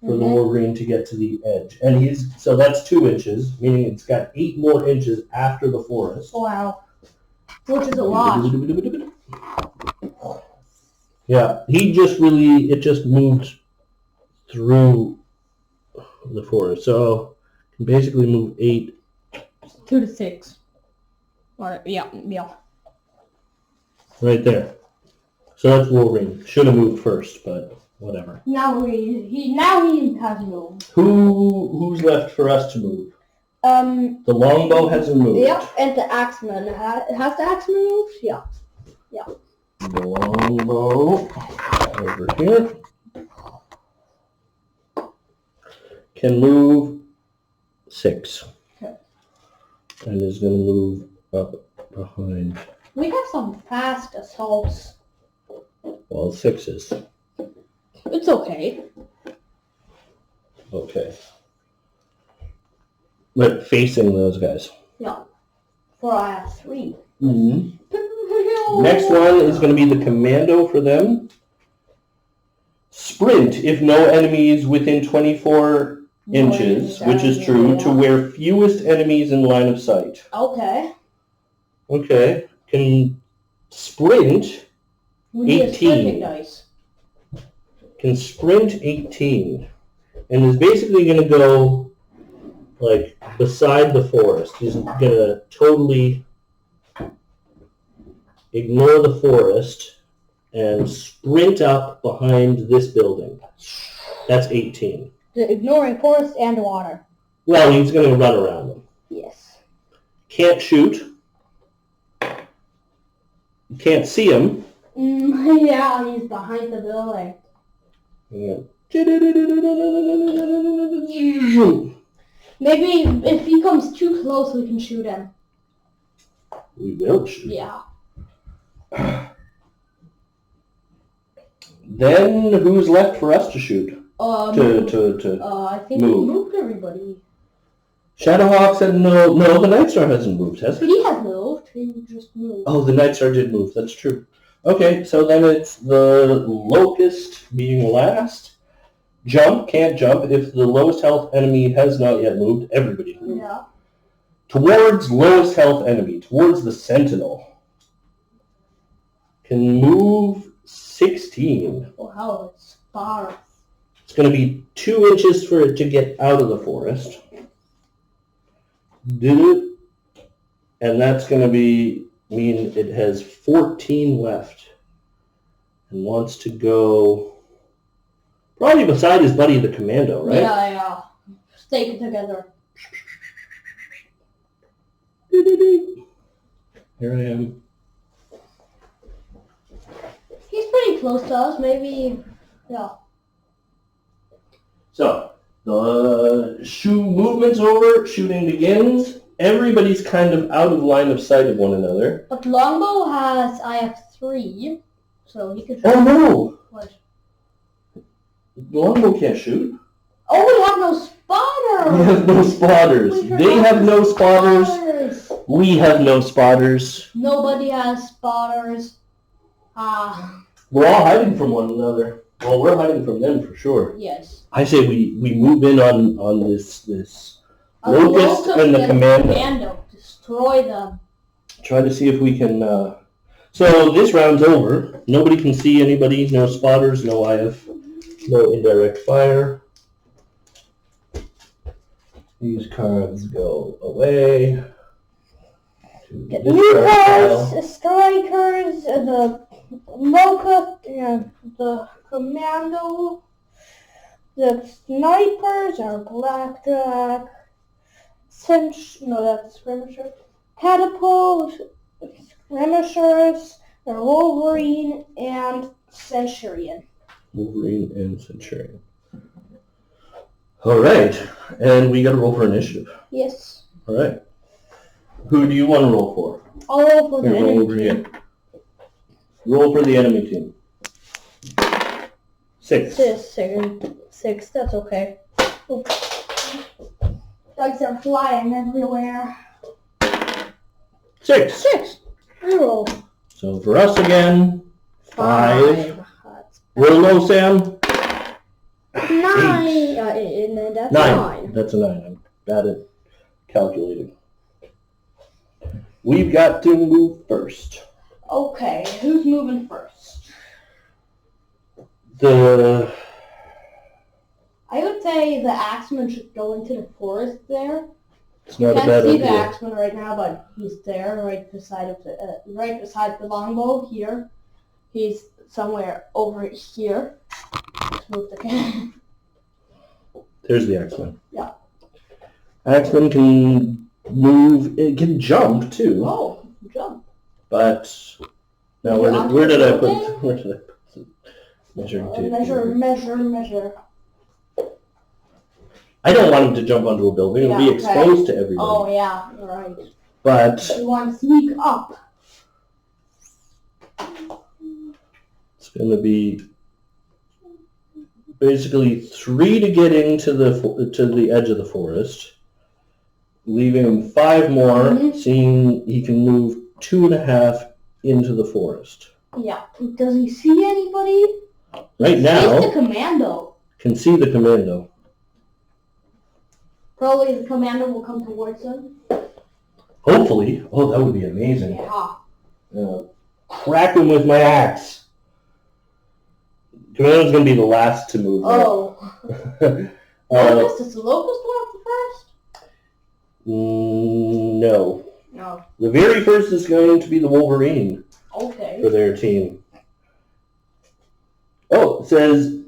Speaker 1: for the Wolverine to get to the edge. And so that's 2 inches, meaning it's got 8 more inches after the forest.
Speaker 2: Wow. Which is a lot.
Speaker 1: Yeah, it just moved through the forest. So can basically move 8.
Speaker 2: 2 to 6. Or, yeah.
Speaker 1: Right there. So that's Wolverine. Should have moved first, but whatever.
Speaker 2: Now he has moved.
Speaker 1: Who's left for us to move? The longbow hasn't moved.
Speaker 2: Yep, and the axeman. Has the axeman moved? Yeah.
Speaker 1: The longbow over here can move 6.
Speaker 2: Okay.
Speaker 1: And is going to move up behind.
Speaker 2: We have some fast assaults.
Speaker 1: Well, 6s.
Speaker 2: It's okay.
Speaker 1: Okay. But facing those guys.
Speaker 2: Yeah. For I have 3.
Speaker 1: Mm-hmm. Next one is going to be the commando for them. Sprint if no enemies within 24 inches, which is true, to where fewest enemies in line of sight.
Speaker 2: Okay.
Speaker 1: Okay. Can sprint 18.
Speaker 2: Dice.
Speaker 1: Can sprint 18. And is basically going to go like beside the forest. He's going to totally ignore the forest and sprint up behind this building. That's 18.
Speaker 2: Ignoring forest and water.
Speaker 1: Well, he's going to run around them.
Speaker 2: Yes.
Speaker 1: Can't shoot. You can't see him.
Speaker 2: Yeah, he's behind the building.
Speaker 1: Yeah.
Speaker 2: Maybe if he comes too close, we can shoot him.
Speaker 1: We will shoot.
Speaker 2: Yeah.
Speaker 1: Then who's left for us to shoot?
Speaker 2: I think
Speaker 1: move.
Speaker 2: we moved everybody.
Speaker 1: Shadowhawk said no, the Night Star hasn't moved, has it?
Speaker 2: He has moved. He just moved.
Speaker 1: Oh, the Night Star did move. That's true. Okay, so then it's the Locust being last. Jump, can't jump. If the lowest health enemy has not yet moved, everybody moves.
Speaker 2: Yeah.
Speaker 1: Towards lowest health enemy, towards the Sentinel. Can move 16.
Speaker 2: Wow, it's far.
Speaker 1: It's going to be 2 inches for it to get out of the forest. Did it? And that's going to mean it has 14 left. And wants to go probably beside his buddy the Commando, right?
Speaker 2: Yeah. Stay together.
Speaker 1: Here I am.
Speaker 2: He's pretty close to us, maybe. Yeah.
Speaker 1: So, the movement's over, shooting begins. Everybody's kind of out of line of sight of one another.
Speaker 2: But Longbow I have 3, so he could shoot.
Speaker 1: Oh no!
Speaker 2: What?
Speaker 1: Longbow can't shoot.
Speaker 2: Oh, we have no spotters!
Speaker 1: We have no spotters. They have no spotters. We have no spotters.
Speaker 2: Nobody has spotters.
Speaker 1: We're all hiding from one another. Well, we're hiding from them for sure.
Speaker 2: Yes.
Speaker 1: I say we move in on this Locust and the Commando.
Speaker 2: Destroy them.
Speaker 1: Try to see if we can... So this round's over. Nobody can see anybody. No spotters. No IF. No indirect fire. These cards go away.
Speaker 2: Get new cards, strikers, the Wolcott, and the Commando. The snipers are Blackjack. that's skirmisher. Catapult, skirmishers, or Wolverine, and Centurion.
Speaker 1: Wolverine and Centurion. All right, and we got to roll for initiative.
Speaker 2: Yes.
Speaker 1: All right. Who do you want to roll for?
Speaker 2: I'll roll for the
Speaker 1: Here, roll
Speaker 2: enemy
Speaker 1: over
Speaker 2: team.
Speaker 1: here. Roll for the enemy team. 6.
Speaker 2: Six, that's okay. Dogs are flying everywhere.
Speaker 1: 6.
Speaker 2: I roll.
Speaker 1: So for us again, 5.
Speaker 2: That's
Speaker 1: Roll low, Sam.
Speaker 2: 9. And then that's 9.
Speaker 1: That's a 9. I'm bad at calculating. We've got to move first.
Speaker 2: Okay, who's moving first? I would say the axeman should go into the forest there.
Speaker 1: It's not a
Speaker 2: Can't
Speaker 1: bad
Speaker 2: see the
Speaker 1: idea.
Speaker 2: axeman right now, but he's there, right beside the longbow here. He's somewhere over here. Let's move the camera.
Speaker 1: There's the Axeman.
Speaker 2: Yeah.
Speaker 1: Axeman can move. It can jump too.
Speaker 2: Oh, jump.
Speaker 1: But now where did I put the measuring tape?
Speaker 2: Measure.
Speaker 1: I don't want him to jump onto a building. It'll be exposed to everybody.
Speaker 2: Oh yeah, you're right.
Speaker 1: But
Speaker 2: You want to sneak up.
Speaker 1: it's going to be basically 3 to get into the edge of the forest, leaving him 5 more, seeing he can move 2.5 into the forest.
Speaker 2: Yeah. Does he see anybody?
Speaker 1: Right now,
Speaker 2: He's the commando.
Speaker 1: can see the commando.
Speaker 2: Probably the commando will come towards him.
Speaker 1: Hopefully. Oh, that would be amazing.
Speaker 2: Yeah.
Speaker 1: Crack him with my axe. Commando's going to be the last to move.
Speaker 2: Oh. Locust? Does the locust walk first?
Speaker 1: No.
Speaker 2: No.
Speaker 1: The very first is going to be the Wolverine
Speaker 2: Okay.
Speaker 1: for their team. Oh, it says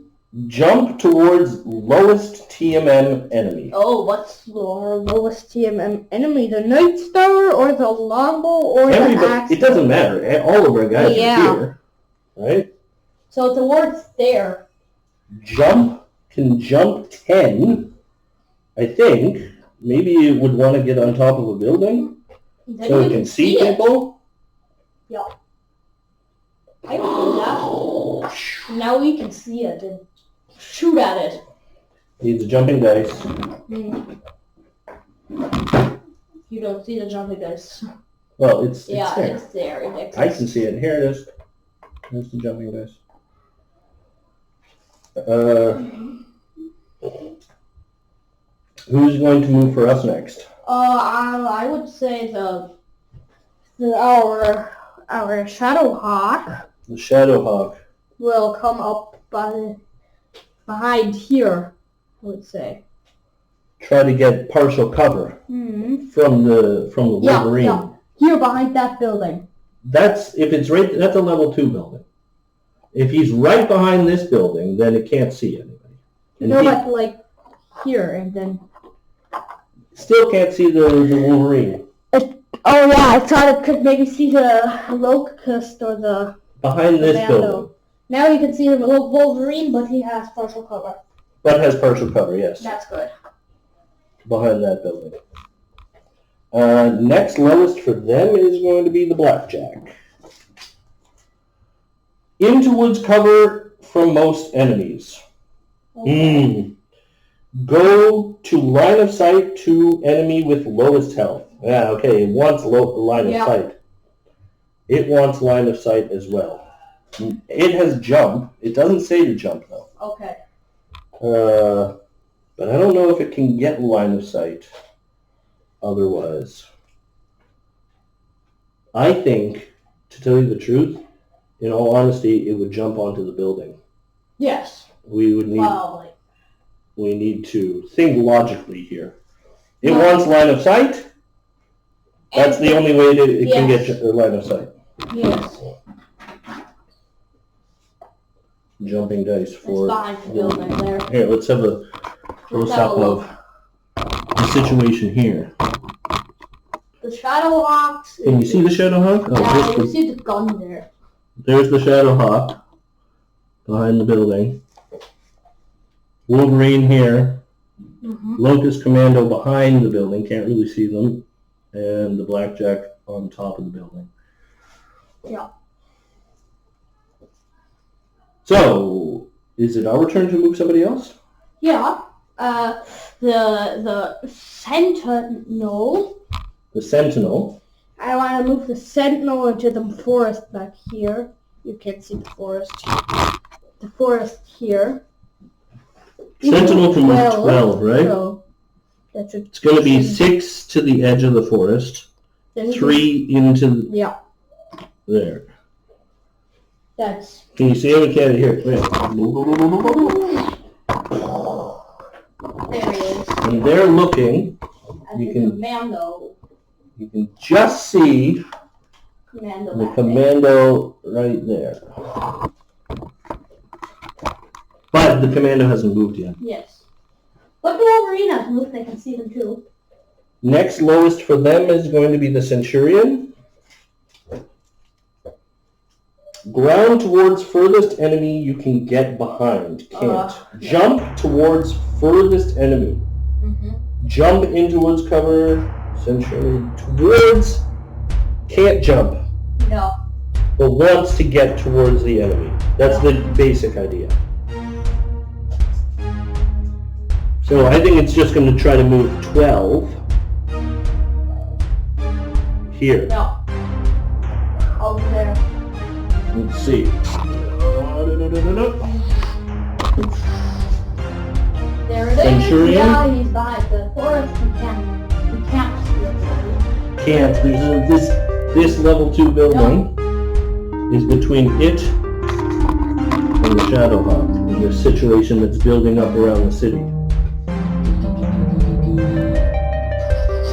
Speaker 1: jump towards lowest TMM enemy.
Speaker 2: Oh, what's our lowest TMM enemy? The Night Star or the longbow or the axe?
Speaker 1: It doesn't matter. All of our guys are here. Right?
Speaker 2: So towards there.
Speaker 1: Can jump 10. I think. Maybe it would want to get on top of a building.
Speaker 2: Then
Speaker 1: So
Speaker 2: you
Speaker 1: it can see
Speaker 2: it.
Speaker 1: people.
Speaker 2: Yeah. I can do that. Now we can see it and shoot at it.
Speaker 1: Needs a jumping dice.
Speaker 2: You don't see the jumping dice.
Speaker 1: Well, it's
Speaker 2: Yeah,
Speaker 1: there.
Speaker 2: it's there. It exists.
Speaker 1: I can see it. Here it is. There's the jumping dice. Who's going to move for us next?
Speaker 2: I would say our Shadow Hawk
Speaker 1: The Shadow Hawk.
Speaker 2: will come up behind here, I would say.
Speaker 1: Try to get partial cover from the Wolverine.
Speaker 2: Yeah. Here behind that building.
Speaker 1: That's a level 2 building. If he's right behind this building, then it can't see anybody. And
Speaker 2: But like here and then.
Speaker 1: Still can't see the Wolverine.
Speaker 2: Oh yeah, I thought it could maybe see the locust or the
Speaker 1: Behind this
Speaker 2: commando.
Speaker 1: building.
Speaker 2: Now you can see the Wolverine, but he has partial cover.
Speaker 1: But has partial cover, yes.
Speaker 2: That's good.
Speaker 1: Behind that building. Next lowest for them is going to be the Blackjack. Into woods cover from most enemies.
Speaker 2: Okay.
Speaker 1: Go to line of sight to enemy with lowest health. Yeah, okay, it wants line of sight. It wants line of sight as well. It has jump. It doesn't say to jump, though.
Speaker 2: Okay.
Speaker 1: But I don't know if it can get line of sight otherwise. I think, to tell you the truth, in all honesty, it would jump onto the building.
Speaker 2: Yes.
Speaker 1: We need to think logically here. It wants line of sight. That's the only way it can get line of sight.
Speaker 2: Yes.
Speaker 1: Jumping dice for...
Speaker 2: It's behind the building there.
Speaker 1: Here, let's have a close-up of the situation here?
Speaker 2: The Shadowhawks.
Speaker 1: Can you see the Shadowhawk?
Speaker 2: Yeah, you see the gun there.
Speaker 1: There's the Shadowhawk behind the building. Wolverine here.
Speaker 2: Mm-hmm.
Speaker 1: Locust Commando behind the building. Can't really see them. And the Blackjack on top of the building.
Speaker 2: Yeah.
Speaker 1: So, is it our turn to move somebody else?
Speaker 2: Yeah. The Sentinel.
Speaker 1: The Sentinel.
Speaker 2: I want to move the Sentinel into the forest back here. You can't see the forest. The forest here.
Speaker 1: Sentinel can move 12, right?
Speaker 2: So
Speaker 1: it's going to be 6 to the edge of the forest. 3 into there.
Speaker 2: That's.
Speaker 1: Can you see him? Can't here.
Speaker 2: There he is.
Speaker 1: And they're looking.
Speaker 2: Commando.
Speaker 1: You can just see
Speaker 2: Commando
Speaker 1: the Commando right there. But the Commando hasn't moved yet.
Speaker 2: Yes. But the Wolverine has moved. They can see them too.
Speaker 1: Next lowest for them is going to be the Centurion. Ground towards furthest enemy you can get behind. Can't. Jump towards furthest enemy.
Speaker 2: Mm-hmm.
Speaker 1: Jump into woods cover. Centurion towards. Can't jump.
Speaker 2: No.
Speaker 1: But wants to get towards the enemy. That's the basic idea. So I think it's just going to try to move 12 here.
Speaker 2: No. Over there.
Speaker 1: Let's see.
Speaker 2: There it is.
Speaker 1: Centurion?
Speaker 2: Yeah, he's behind the forest. He can't see it.
Speaker 1: Can't. There's this level 2 building is between it and the Shadowhawk in this situation that's building up around the city.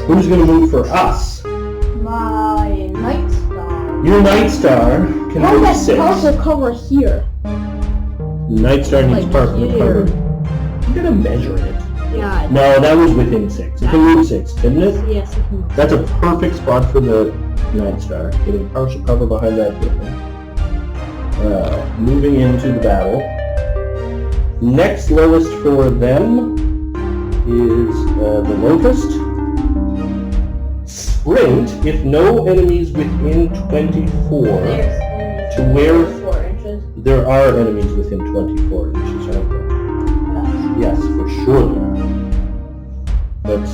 Speaker 1: Who's going to move for us?
Speaker 2: My Night Star.
Speaker 1: Your Night Star can move 6.
Speaker 2: Partial cover here.
Speaker 1: Night Star needs partial
Speaker 2: here.
Speaker 1: cover. I'm going to measure it.
Speaker 2: Yeah.
Speaker 1: No, that was within 6. It can move 6, didn't it?
Speaker 2: Yes, it can.
Speaker 1: That's a perfect spot for the Night Star. Getting partial cover behind that building. Moving into the battle. Next lowest for them is the Locust. Sprint if no enemies within 24 to where
Speaker 2: 4 inches.
Speaker 1: there are enemies within 24 inches, aren't there? Yes, for sure there are. That's,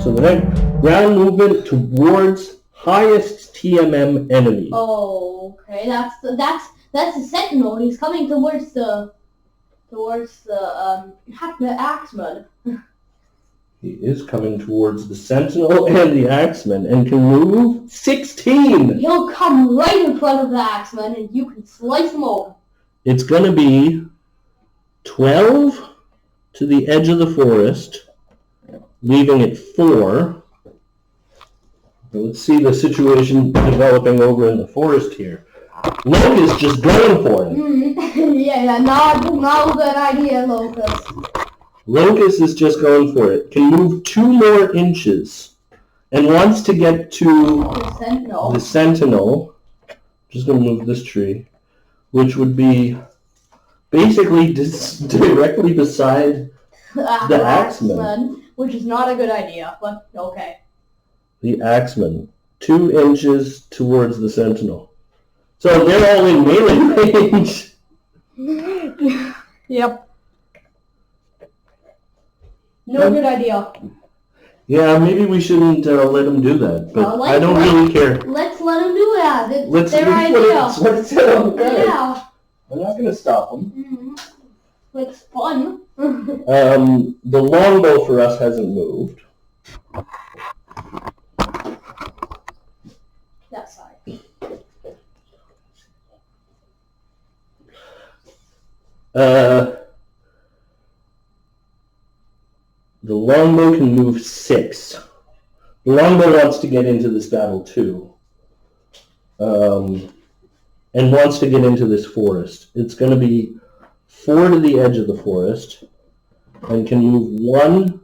Speaker 1: so the next ground movement towards highest TMM enemy.
Speaker 2: Oh, okay. That's the Sentinel. He's coming towards the Axeman.
Speaker 1: He is coming towards the Sentinel and the Axeman and can move 16.
Speaker 2: He'll come right in front of the Axeman and you can slice him open.
Speaker 1: It's going to be 12 to the edge of the forest, leaving it 4. Let's see the situation developing over in the forest here. Locust just going for it.
Speaker 2: Yeah, not a good idea, Locust.
Speaker 1: Locust is just going for it. Can move 2 more inches and wants to get to the Sentinel. Just going to move this tree, which would be basically directly beside the Axeman.
Speaker 2: Which is not a good idea, but okay.
Speaker 1: The Axeman. 2 inches towards the Sentinel. So they're all in melee range.
Speaker 2: Yep. No good idea.
Speaker 1: Yeah, maybe we shouldn't let them do that, but I don't really care.
Speaker 2: Let's let them do that. It's
Speaker 1: Let's
Speaker 2: their idea.
Speaker 1: Let's let them do it.
Speaker 2: Yeah.
Speaker 1: We're not going to stop them.
Speaker 2: Mm-hmm. It's fun.
Speaker 1: The longbow for us hasn't moved.
Speaker 2: That side.
Speaker 1: The longbow can move 6. The longbow wants to get into this battle too. And wants to get into this forest. It's going to be 4 to the edge of the forest and can move 1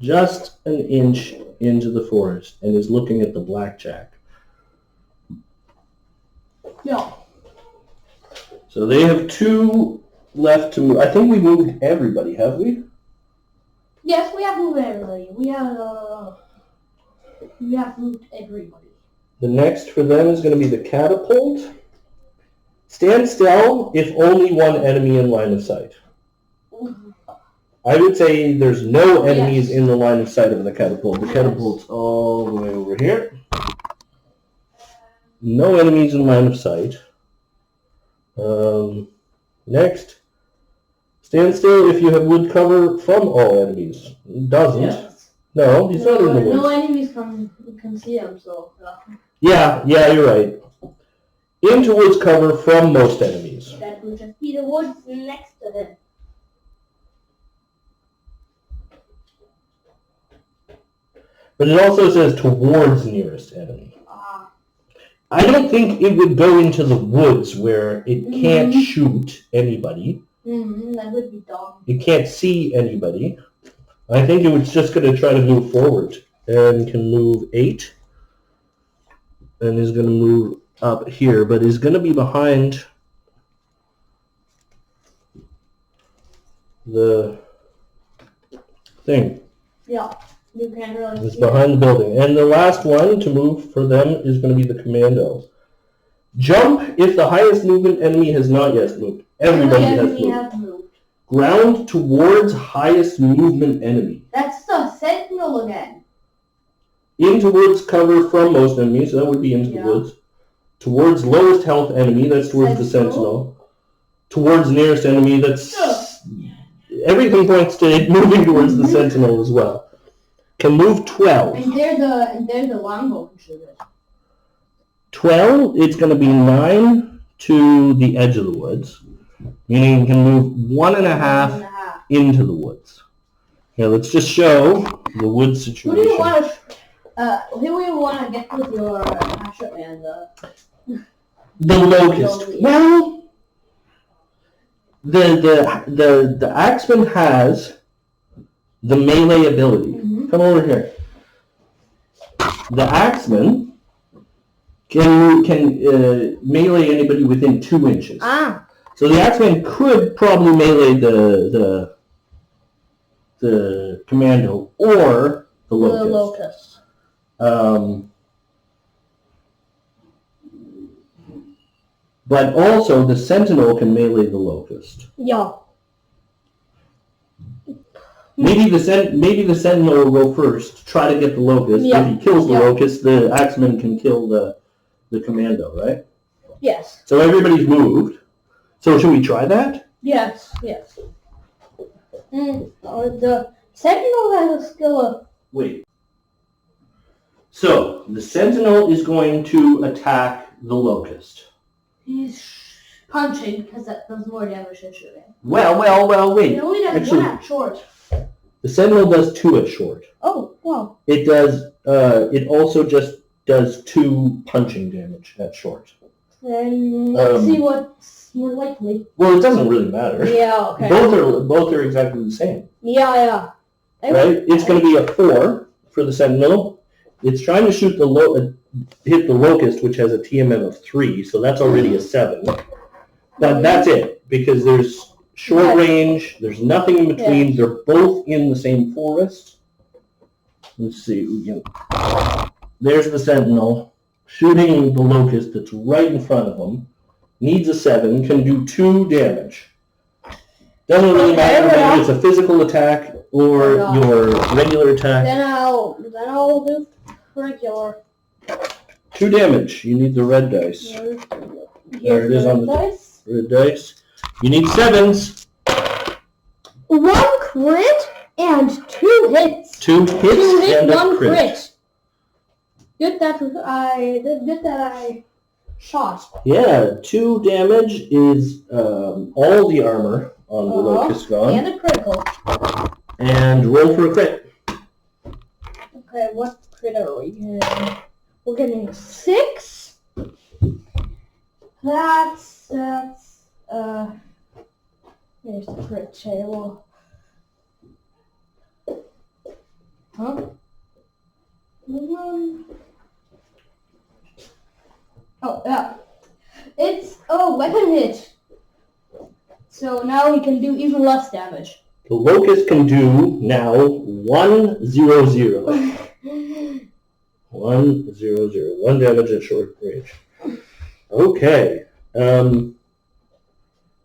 Speaker 1: just an inch into the forest and is looking at the blackjack.
Speaker 2: Yeah.
Speaker 1: So they have 2 left to move. I think we moved everybody, have we?
Speaker 2: Yes, we have moved everybody. We have moved everybody.
Speaker 1: The next for them is going to be the catapult. Stand still if only one enemy in line of sight. I would say there's no enemies in the line of sight of the catapult. The catapult's all the way over here. No enemies in line of sight. Next, stand still if you have wood cover from all enemies. It doesn't.
Speaker 2: Yes.
Speaker 1: No, he's not in the woods.
Speaker 2: No enemies can see him, so...
Speaker 1: Yeah, you're right. Into woods cover from most enemies.
Speaker 2: That would just be the woods next to him.
Speaker 1: But it also says towards nearest enemy. I don't think it would go into the woods where it can't shoot anybody.
Speaker 2: That would be dumb.
Speaker 1: It can't see anybody. I think it was just going to try to move forward and can move 8. And is going to move up here, but is going to be behind the thing.
Speaker 2: Yeah. You can't really
Speaker 1: It's behind the building. And the last one to move for them is going to be the commando. Jump if the highest movement enemy has not yet moved. Everybody has moved. Ground towards highest movement enemy.
Speaker 2: That's the sentinel again.
Speaker 1: Into woods cover from most enemies. So that would be into the woods. Towards lowest health enemy. That's towards the sentinel. Towards nearest enemy. That's... Everything points to it moving towards the sentinel as well. Can move 12.
Speaker 2: And they're the longbow shooters.
Speaker 1: 12, it's going to be 9 to the edge of the woods. Meaning you can move 1.5 into the woods. Now let's just show the wood situation.
Speaker 2: Who do you want to get with your hatchet man?
Speaker 1: The locust. Well, the axeman has the melee ability. Come over here. The axeman can melee anybody within 2 inches. So the axeman could probably melee the commando or the locust. But also the sentinel can melee the locust.
Speaker 2: Yeah.
Speaker 1: Maybe the sentinel will go first, try to get the locust.
Speaker 2: Yeah.
Speaker 1: If he kills the locust, the axeman can kill the commando, right?
Speaker 2: Yes.
Speaker 1: So everybody's moved. So should we try that?
Speaker 2: Yes. The sentinel has a skill of...
Speaker 1: Wait. So the sentinel is going to attack the locust.
Speaker 2: He's punching because that does more damage than shooting.
Speaker 1: Well, wait.
Speaker 2: He only does one at short.
Speaker 1: The sentinel does 2 at short.
Speaker 2: Oh, wow.
Speaker 1: It does. It also just does 2 punching damage at short.
Speaker 2: Then let's see what's more likely.
Speaker 1: Well, it doesn't really matter.
Speaker 2: Yeah, okay.
Speaker 1: Both are exactly the same.
Speaker 2: Yeah.
Speaker 1: Right? It's going to be a 4 for the sentinel. It's trying to shoot hit the locust, which has a TMM of 3, so that's already a 7. But that's it, because there's short range, there's nothing in between, they're both in the same forest. Let's see, there's the sentinel, shooting the locust that's right in front of him, needs a 7, can do 2 damage. Doesn't really matter whether it's a physical attack or your regular attack.
Speaker 2: Then I'll do regular.
Speaker 1: 2 damage. You need the red dice. There it is on the red dice. You need 7s.
Speaker 2: 1 crit and 2 hits.
Speaker 1: 2 hits
Speaker 2: 2 hits,
Speaker 1: and
Speaker 2: 1
Speaker 1: a crit.
Speaker 2: Good that I shot.
Speaker 1: Yeah, 2 damage is all the armor on the locust gone.
Speaker 2: And a critical.
Speaker 1: And roll for a crit.
Speaker 2: Okay, what crit are we getting? We're getting 6. That's here's the crit table. Huh? Oh, yeah. It's weapon hit. So now he can do even less damage.
Speaker 1: The Locust can do now 1-0-0. 1-0-0. 1 damage at short range. Okay.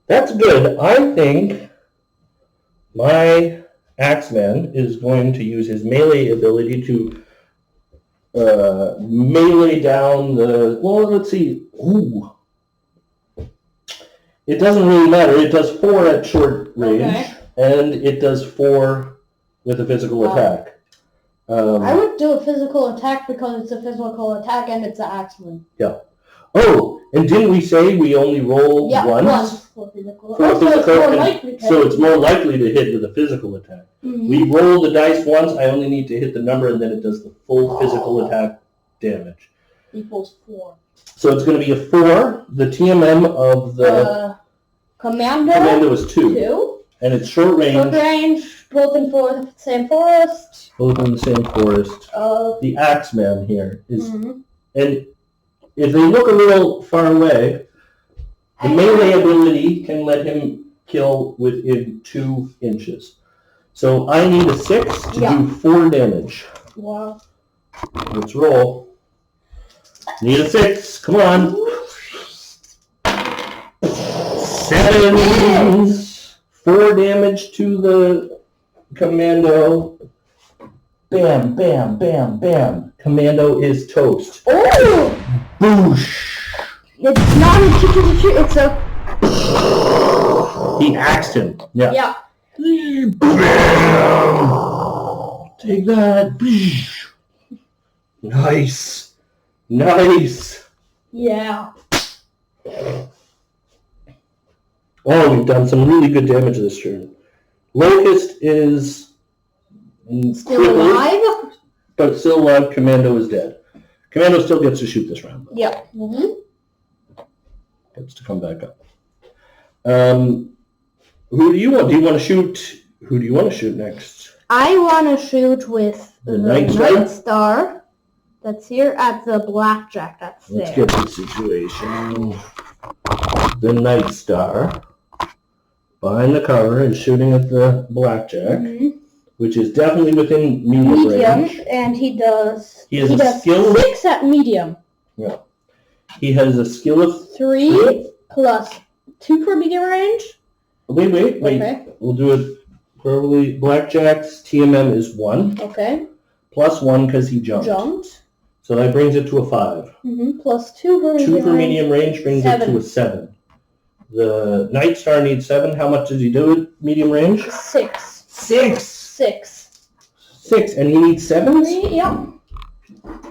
Speaker 1: That's good. I think my Axeman is going to use his melee ability to melee down the... Well, let's see. Ooh. It doesn't really matter. It does 4 at short range, and it does 4 with a physical attack.
Speaker 2: I would do a physical attack because it's a physical attack and it's an Axeman.
Speaker 1: Yeah. Oh, and didn't we say we only roll once?
Speaker 2: For physical.
Speaker 1: So it's more likely to hit with a physical attack.
Speaker 2: Mm-hmm.
Speaker 1: We roll the dice once. I only need to hit the number, and then it does the full physical attack damage.
Speaker 2: Equals 4.
Speaker 1: So it's going to be a 4. The TMM of the Commando is 2. And it's short range.
Speaker 2: Short range, both in the same forest.
Speaker 1: Both in the same forest. The Axeman here is... And if they look a little far away, the melee ability can let him kill within 2 inches. So I need a 6 to do 4 damage.
Speaker 2: Wow.
Speaker 1: Let's roll. Need a 6. Come on. 7. 4 damage to the Commando. Bam, bam, bam, bam. Commando is toast.
Speaker 2: Oh!
Speaker 1: Boosh!
Speaker 2: It's not a chicken, it's a...
Speaker 1: He axed him. Yeah.
Speaker 2: Yeah.
Speaker 1: Bam! Take that. Nice. Nice.
Speaker 2: Yeah.
Speaker 1: Oh, we've done some really good damage this turn. Locust is
Speaker 2: still alive?
Speaker 1: But still alive. Commando is dead. Commando still gets to shoot this round, though.
Speaker 2: Yeah.
Speaker 1: Gets to come back up. Who do you want? Do you want to shoot? Who do you want to shoot next?
Speaker 2: I want to shoot with the Night Star. That's here at the Blackjack. That's there.
Speaker 1: Let's get the situation. The Night Star behind the cover is shooting at the Blackjack, which is definitely within medium range.
Speaker 2: And he does.
Speaker 1: He has a skill
Speaker 2: 6 at medium.
Speaker 1: Yeah. He has a skill of
Speaker 2: 3 plus 2 for medium range.
Speaker 1: Wait.
Speaker 2: Okay.
Speaker 1: We'll do it probably. Blackjack's TMM is 1.
Speaker 2: Okay.
Speaker 1: Plus 1 because he jumped. So that brings it to a 5.
Speaker 2: Plus 2 for medium range.
Speaker 1: 2 for medium range brings it to a 7. The Night Star needs 7. How much does he do at medium range?
Speaker 2: 6.
Speaker 1: 6, and he needs 7s?
Speaker 2: 3, yep.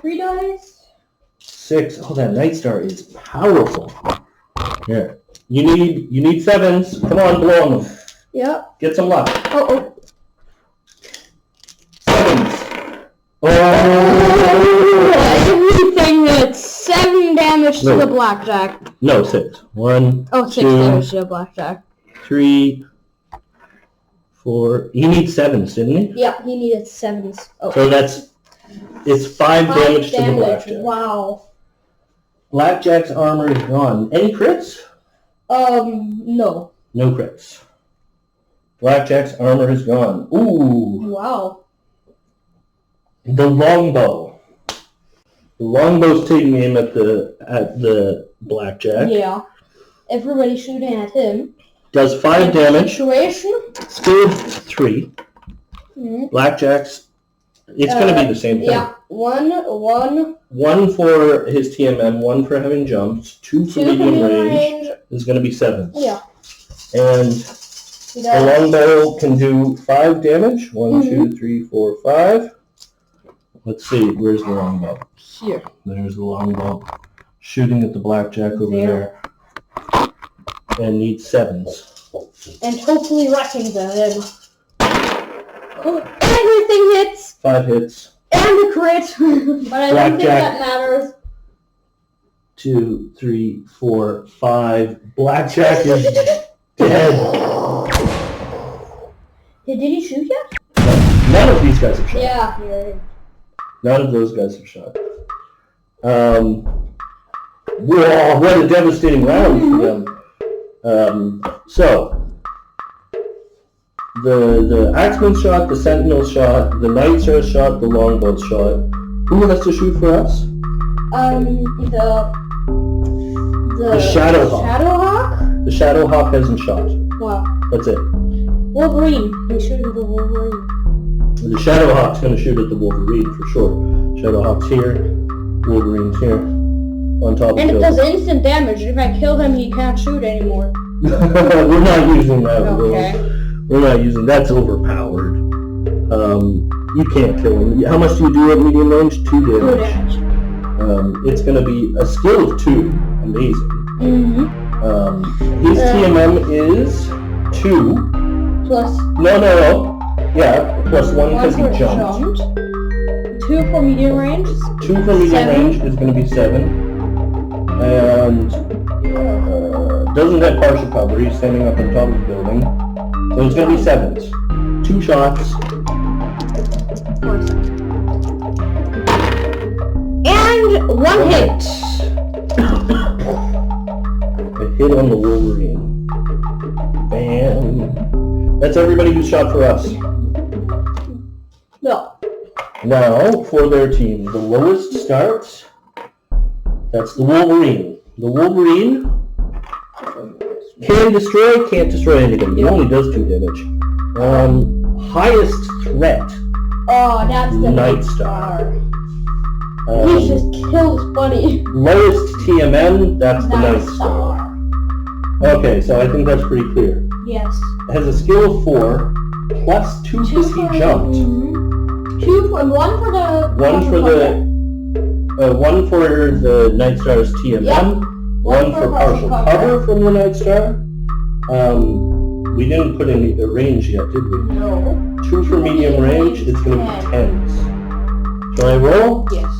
Speaker 2: 3 dice.
Speaker 1: 6. Oh, that Night Star is powerful. Here. You need 7s. Come on, blow on them.
Speaker 2: Yep.
Speaker 1: Get some luck. 7s. Oh!
Speaker 2: Everything that's 7 damage to the Blackjack.
Speaker 1: No, 6. 1,
Speaker 2: 6
Speaker 1: 2,
Speaker 2: damage to the Blackjack.
Speaker 1: 3, 4. He needs 7s, didn't he?
Speaker 2: Yeah, he needed 7s. Oh.
Speaker 1: So it's 5 damage to the Blackjack.
Speaker 2: Wow.
Speaker 1: Blackjack's armor is gone. Any crits?
Speaker 2: No.
Speaker 1: No crits. Blackjack's armor is gone. Ooh.
Speaker 2: Wow.
Speaker 1: The longbow. The longbow's taking aim at the Blackjack.
Speaker 2: Yeah. Everybody's shooting at him.
Speaker 1: Does 5 damage.
Speaker 2: Situation.
Speaker 1: Skill 3. Blackjack's. It's going to be the same thing.
Speaker 2: Yeah. 1
Speaker 1: for his TMM, 1 for having jumped, 2 for medium range. Is going to be 7.
Speaker 2: Yeah.
Speaker 1: And the longbow can do 5 damage. 1, 2, 3, 4, 5. Let's see. Where's the longbow?
Speaker 2: Here.
Speaker 1: There's the longbow. Shooting at the Blackjack over there. And needs 7s.
Speaker 2: And hopefully wrecking them. Everything hits.
Speaker 1: 5 hits.
Speaker 2: And a crit. But I don't think that matters.
Speaker 1: 2, 3, 4, 5. Blackjack is dead.
Speaker 2: Did he shoot yet?
Speaker 1: None of these guys have shot.
Speaker 2: Yeah, you're right.
Speaker 1: None of those guys have shot. Whoa, what a devastating round for them. So, the Axeman shot, the Sentinel shot, the Night Star shot, the Longbow shot. Who has to shoot for us? The Shadowhawk.
Speaker 2: Shadowhawk?
Speaker 1: The Shadowhawk hasn't shot.
Speaker 2: Wow.
Speaker 1: That's it.
Speaker 2: Wolverine. He shooting at the Wolverine.
Speaker 1: The Shadowhawk's going to shoot at the Wolverine for sure. Shadowhawk's here. Wolverine's here. On top of
Speaker 2: And it does instant damage. If I kill him, he can't shoot anymore.
Speaker 1: We're not using that.
Speaker 2: Okay.
Speaker 1: We're not using that's overpowered. You can't kill him. How much do you do at medium range? 2 damage.
Speaker 2: 2 damage.
Speaker 1: It's going to be a skill of 2. Amazing.
Speaker 2: Mm-hmm.
Speaker 1: His TMM is 2.
Speaker 2: Plus.
Speaker 1: No. Yeah, plus 1 because he jumped.
Speaker 2: 2 for medium range.
Speaker 1: 2 for medium range is going to be 7. And doesn't have partial cover. He's standing up on top of the building. So it's going to be 7s. 2 shots.
Speaker 2: And 1 hit.
Speaker 1: A hit on the Wolverine. Bam. That's everybody who shot for us.
Speaker 2: No.
Speaker 1: Now, for their team, the lowest starts. That's the Wolverine. The Wolverine can destroy, can't destroy anything. He only does 2 damage. Highest threat.
Speaker 2: Oh, that's the
Speaker 1: Night Star.
Speaker 2: He just kills Bunny.
Speaker 1: Lowest TMM, that's the Night Star. Okay, so I think that's pretty clear.
Speaker 2: Yes.
Speaker 1: It has a skill of 4, plus 2 because he jumped.
Speaker 2: 2 for 1 for the.
Speaker 1: 1 for the Night Star's TMM.
Speaker 2: Yep.
Speaker 1: 1 for partial cover from the Night Star. We didn't put any range yet, did we?
Speaker 2: No.
Speaker 1: 2 for medium range. It's going to be 10s. Shall I roll?
Speaker 2: Yes.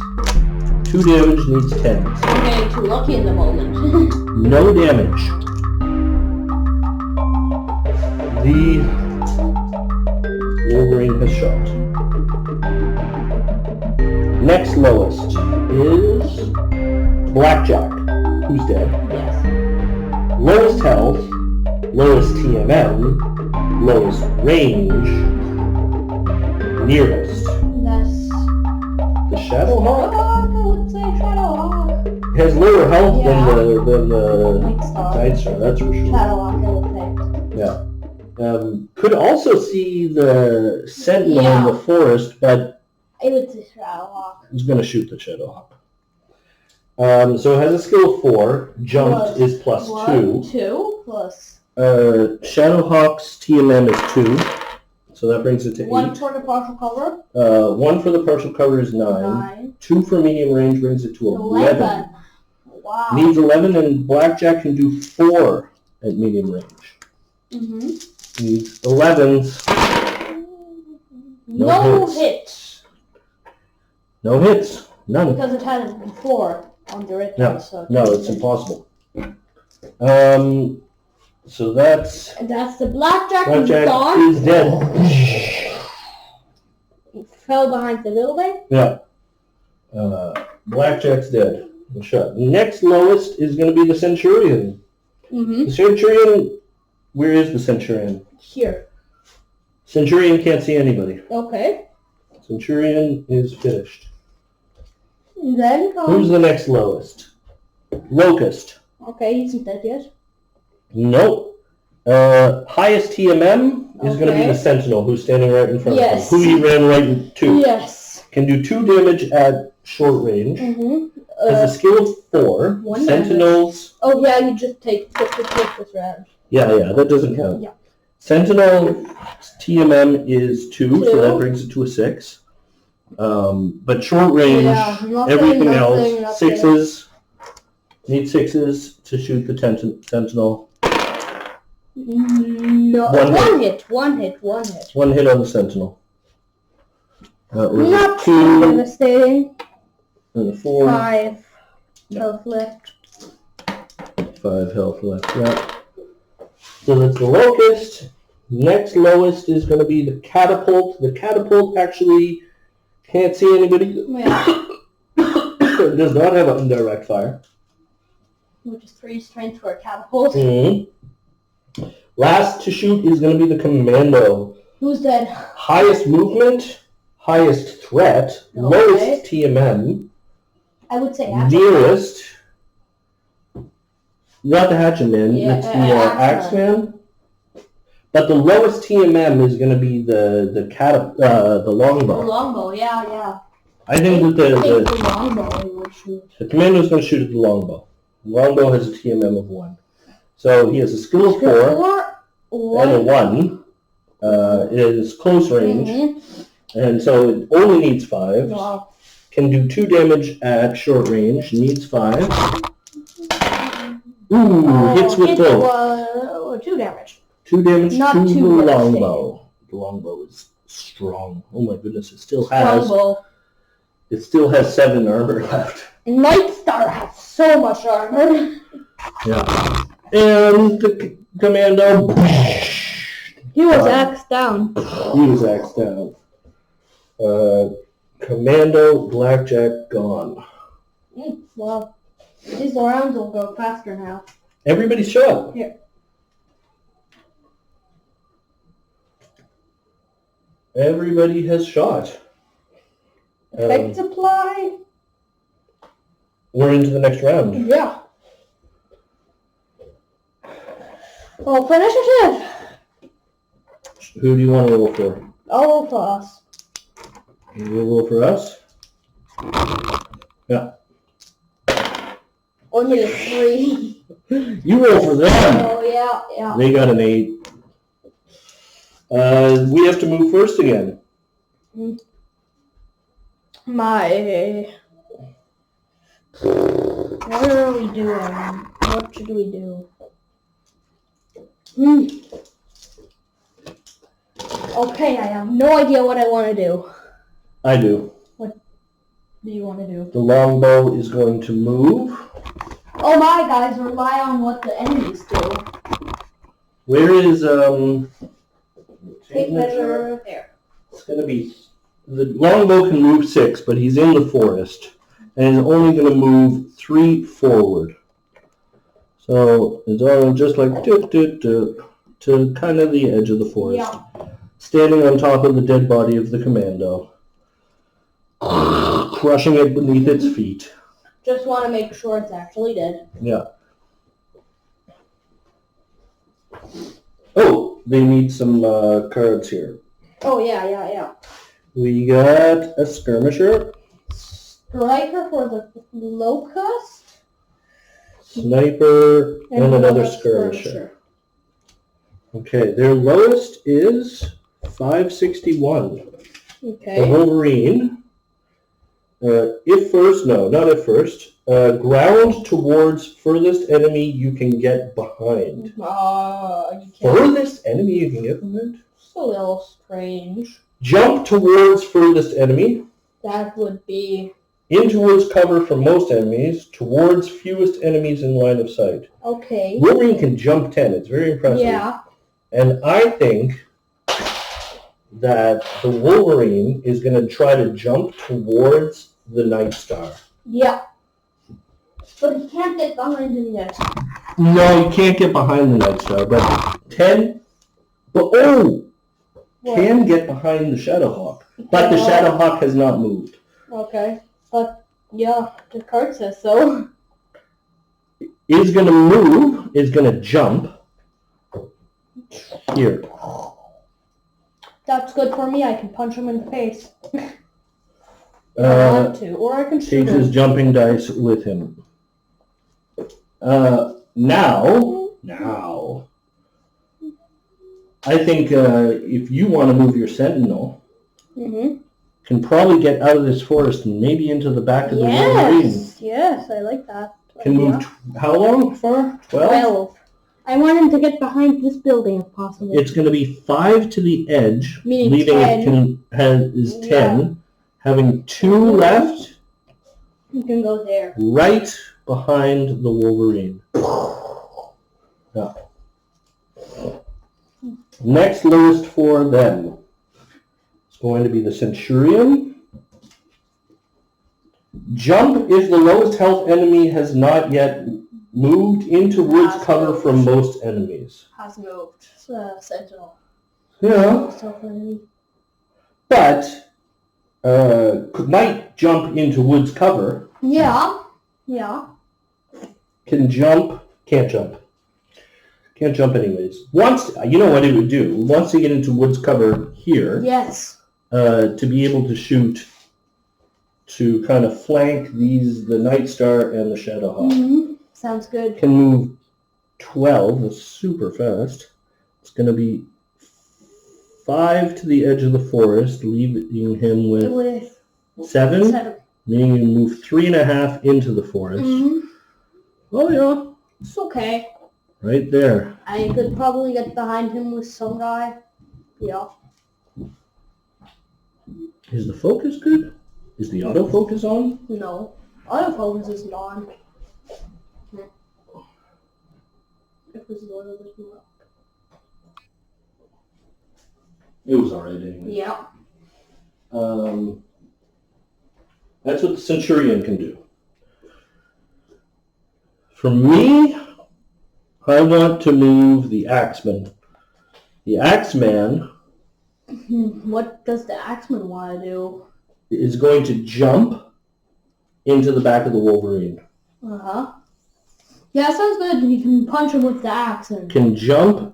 Speaker 1: 2 damage needs 10s.
Speaker 2: I'm getting too lucky in the moment.
Speaker 1: No damage. The Wolverine has shot. Next lowest is Blackjack, who's dead.
Speaker 2: Yes.
Speaker 1: Lowest health, lowest TMM, lowest range, nearest.
Speaker 2: That's.
Speaker 1: The Shadowhawk
Speaker 2: I would say Shadowhawk.
Speaker 1: has lower health than the
Speaker 2: Night
Speaker 1: Night Star, that's for sure.
Speaker 2: Shadowhawk, I would say.
Speaker 1: Yeah. Could also see the Sentinel in the forest, but
Speaker 2: I would say Shadowhawk.
Speaker 1: he's going to shoot the Shadowhawk. So it has a skill of 4. Jumped is plus 2.
Speaker 2: 2 plus.
Speaker 1: Shadowhawk's TMM is 2. So that brings it to 8.
Speaker 2: 1 for the partial cover.
Speaker 1: 1 for the partial cover is 9. 2 for medium range brings it to 11.
Speaker 2: Wow.
Speaker 1: Needs 11, and Blackjack can do 4 at medium range.
Speaker 2: Mm-hmm.
Speaker 1: Needs 11s.
Speaker 2: No hits.
Speaker 1: No hits. None.
Speaker 2: Because it had it before on the red.
Speaker 1: No,
Speaker 2: so
Speaker 1: it's impossible. So that's...
Speaker 2: And that's the Blackjack
Speaker 1: is dead.
Speaker 2: He fell behind the building.
Speaker 1: Yeah. Blackjack's dead. Shot. Next lowest is going to be the Centurion.
Speaker 2: Mm-hmm.
Speaker 1: The Centurion... Where is the Centurion?
Speaker 2: Here.
Speaker 1: Centurion can't see anybody.
Speaker 2: Okay.
Speaker 1: Centurion is finished.
Speaker 2: Then
Speaker 1: Who's the next lowest? Locust.
Speaker 2: Okay, he's not dead yet.
Speaker 1: Nope. Highest TMM is going to be the Sentinel, who's standing right in front of him. Who he ran right into.
Speaker 2: Yes.
Speaker 1: Can do 2 damage at short range.
Speaker 2: Mm-hmm.
Speaker 1: Has a skill of 4. Sentinels.
Speaker 2: Oh yeah, you just take this round.
Speaker 1: Yeah, that doesn't count.
Speaker 2: Yeah.
Speaker 1: Sentinel TMM is 2, so that brings it to a 6. But short range, everything else, 6s. Need 6s to shoot the Sentinel.
Speaker 2: No, one hit.
Speaker 1: 1 hit on the Sentinel.
Speaker 2: Not
Speaker 1: 2.
Speaker 2: devastating.
Speaker 1: And a 4.
Speaker 2: 5 health left.
Speaker 1: 5 health left, yeah. So that's the Locust. Next lowest is going to be the catapult. The catapult actually can't see anybody.
Speaker 2: Yeah.
Speaker 1: It does not have indirect fire.
Speaker 2: Which is 3 strength for a catapult.
Speaker 1: Mm-hmm. Last to shoot is going to be the commando.
Speaker 2: Who's dead?
Speaker 1: Highest movement, highest threat, lowest TMM.
Speaker 2: I would say
Speaker 1: Nearest. Not the Hatchetman,
Speaker 2: Yeah,
Speaker 1: it's the Axeman. But the lowest TMM is going to be the longbow.
Speaker 2: The longbow, yeah.
Speaker 1: I think that
Speaker 2: the longbow would shoot.
Speaker 1: The commando's going to shoot at the longbow. The longbow has a TMM of 1. So he has a skill of 4 and a 1. It is close range. Mm-hmm. And so it only needs 5.
Speaker 2: Wow.
Speaker 1: Can do 2 damage at short range. Needs 5. Ooh, hits with both.
Speaker 2: 2 damage.
Speaker 1: 2 damage
Speaker 2: Not
Speaker 1: to the
Speaker 2: too
Speaker 1: longbow. The longbow is strong. Oh my goodness, it still has...
Speaker 2: Longbow.
Speaker 1: It still has 7 armor left.
Speaker 2: Night Star has so much armor.
Speaker 1: Yeah. And the commando...
Speaker 2: He was axed down.
Speaker 1: He was axed down. Commando Blackjack gone.
Speaker 2: Well, these rounds will go faster now.
Speaker 1: Everybody shot.
Speaker 2: Here.
Speaker 1: Everybody has shot.
Speaker 2: Effect supply.
Speaker 1: We're into the next round.
Speaker 2: Yeah. Roll for initiative.
Speaker 1: Who do you want to roll for?
Speaker 2: I'll roll for us.
Speaker 1: You'll roll for us? Yeah.
Speaker 2: Only a 3.
Speaker 1: You roll for them.
Speaker 2: Oh, yeah.
Speaker 1: They got an 8. We have to move first again.
Speaker 2: What are we doing? What should we do? Okay, I have no idea what I want to do.
Speaker 1: I do.
Speaker 2: What do you want to do?
Speaker 1: The longbow is going to move.
Speaker 2: Oh my, guys, rely on what the enemies do.
Speaker 1: Where is,
Speaker 2: Take measure there.
Speaker 1: It's going to be... The longbow can move 6, but he's in the forest. And is only going to move 3 forward. So it's all just like to kind of the edge of the forest.
Speaker 2: Yeah.
Speaker 1: Standing on top of the dead body of the commando. Crushing it beneath its feet.
Speaker 2: Just want to make sure it's actually dead.
Speaker 1: Yeah. Oh, they need some cards here.
Speaker 2: Oh, yeah.
Speaker 1: We got a skirmisher.
Speaker 2: Striker for the locust.
Speaker 1: Sniper and another skirmisher. Okay, their lowest is 561.
Speaker 2: Okay.
Speaker 1: The Wolverine. Not at first. Ground towards furthest enemy you can get behind.
Speaker 2: You can't.
Speaker 1: Furthest enemy you can get behind?
Speaker 2: It's a little strange.
Speaker 1: Jump towards furthest enemy.
Speaker 2: That would be...
Speaker 1: In towards cover from most enemies. Towards fewest enemies in line of sight.
Speaker 2: Okay.
Speaker 1: Wolverine can jump 10. It's very impressive.
Speaker 2: Yeah.
Speaker 1: And I think that the Wolverine is going to try to jump towards the Night Star.
Speaker 2: Yeah. But he can't get behind him yet.
Speaker 1: No, you can't get behind the Night Star, but 10... Can get behind the Shadowhawk. But the Shadowhawk has not moved.
Speaker 2: Okay. But, yeah, the card says so.
Speaker 1: Is going to move, is going to jump. Here.
Speaker 2: That's good for me. I can punch him in the face. I want to. Or I can shoot
Speaker 1: Takes his
Speaker 2: him.
Speaker 1: jumping dice with him. Now, I think if you want to move your Sentinel, can probably get out of this forest and maybe into the back of the Wolverine.
Speaker 2: Yes, I like that.
Speaker 1: Can move how long far?
Speaker 2: 12. I want him to get behind this building if possible.
Speaker 1: It's going to be 5 to the edge,
Speaker 2: Meaning
Speaker 1: leaving
Speaker 2: 10.
Speaker 1: is 10.
Speaker 2: Yeah.
Speaker 1: Having 2 left.
Speaker 2: You can go there.
Speaker 1: Right behind the Wolverine. Yeah. Next lowest for them is going to be the Centurion. Jump if the lowest health enemy has not yet moved into woods cover from most enemies.
Speaker 2: Has moved. Sentinel.
Speaker 1: Yeah. But might jump into woods cover.
Speaker 2: Yeah. Yeah.
Speaker 1: Can jump. Can't jump. Can't jump anyways. Once, you know what it would do? Once they get into woods cover here.
Speaker 2: Yes.
Speaker 1: To be able to shoot, to kind of flank the Night Star and the Shadowhawk.
Speaker 2: Mm-hmm. Sounds good.
Speaker 1: Can move 12. That's super fast. It's going to be 5 to the edge of the forest, leaving him with 7. Meaning you move 3.5 into the forest.
Speaker 2: Mm-hmm.
Speaker 1: Oh yeah.
Speaker 2: It's okay.
Speaker 1: Right there.
Speaker 2: I could probably get behind him with some guy. Yeah.
Speaker 1: Is the focus good? Is the autofocus on?
Speaker 2: No. Autofocus is on. It was
Speaker 1: It was alright anyway.
Speaker 2: Yeah.
Speaker 1: That's what the Centurion can do. For me, I want to move the Axeman. The Axeman
Speaker 2: What does the Axeman want to do?
Speaker 1: is going to jump into the back of the Wolverine.
Speaker 2: Uh-huh. Yeah, sounds good. You can punch him with the axe.
Speaker 1: Can jump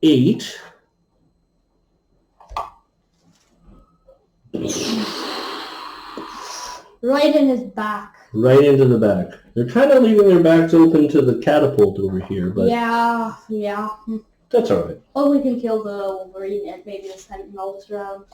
Speaker 1: 8.
Speaker 2: Right in his back.
Speaker 1: Right into the back. They're kind of leaving their backs open to the catapult over here, but
Speaker 2: Yeah.
Speaker 1: that's alright.
Speaker 2: Or we can kill the Wolverine and maybe the Sentinel this round.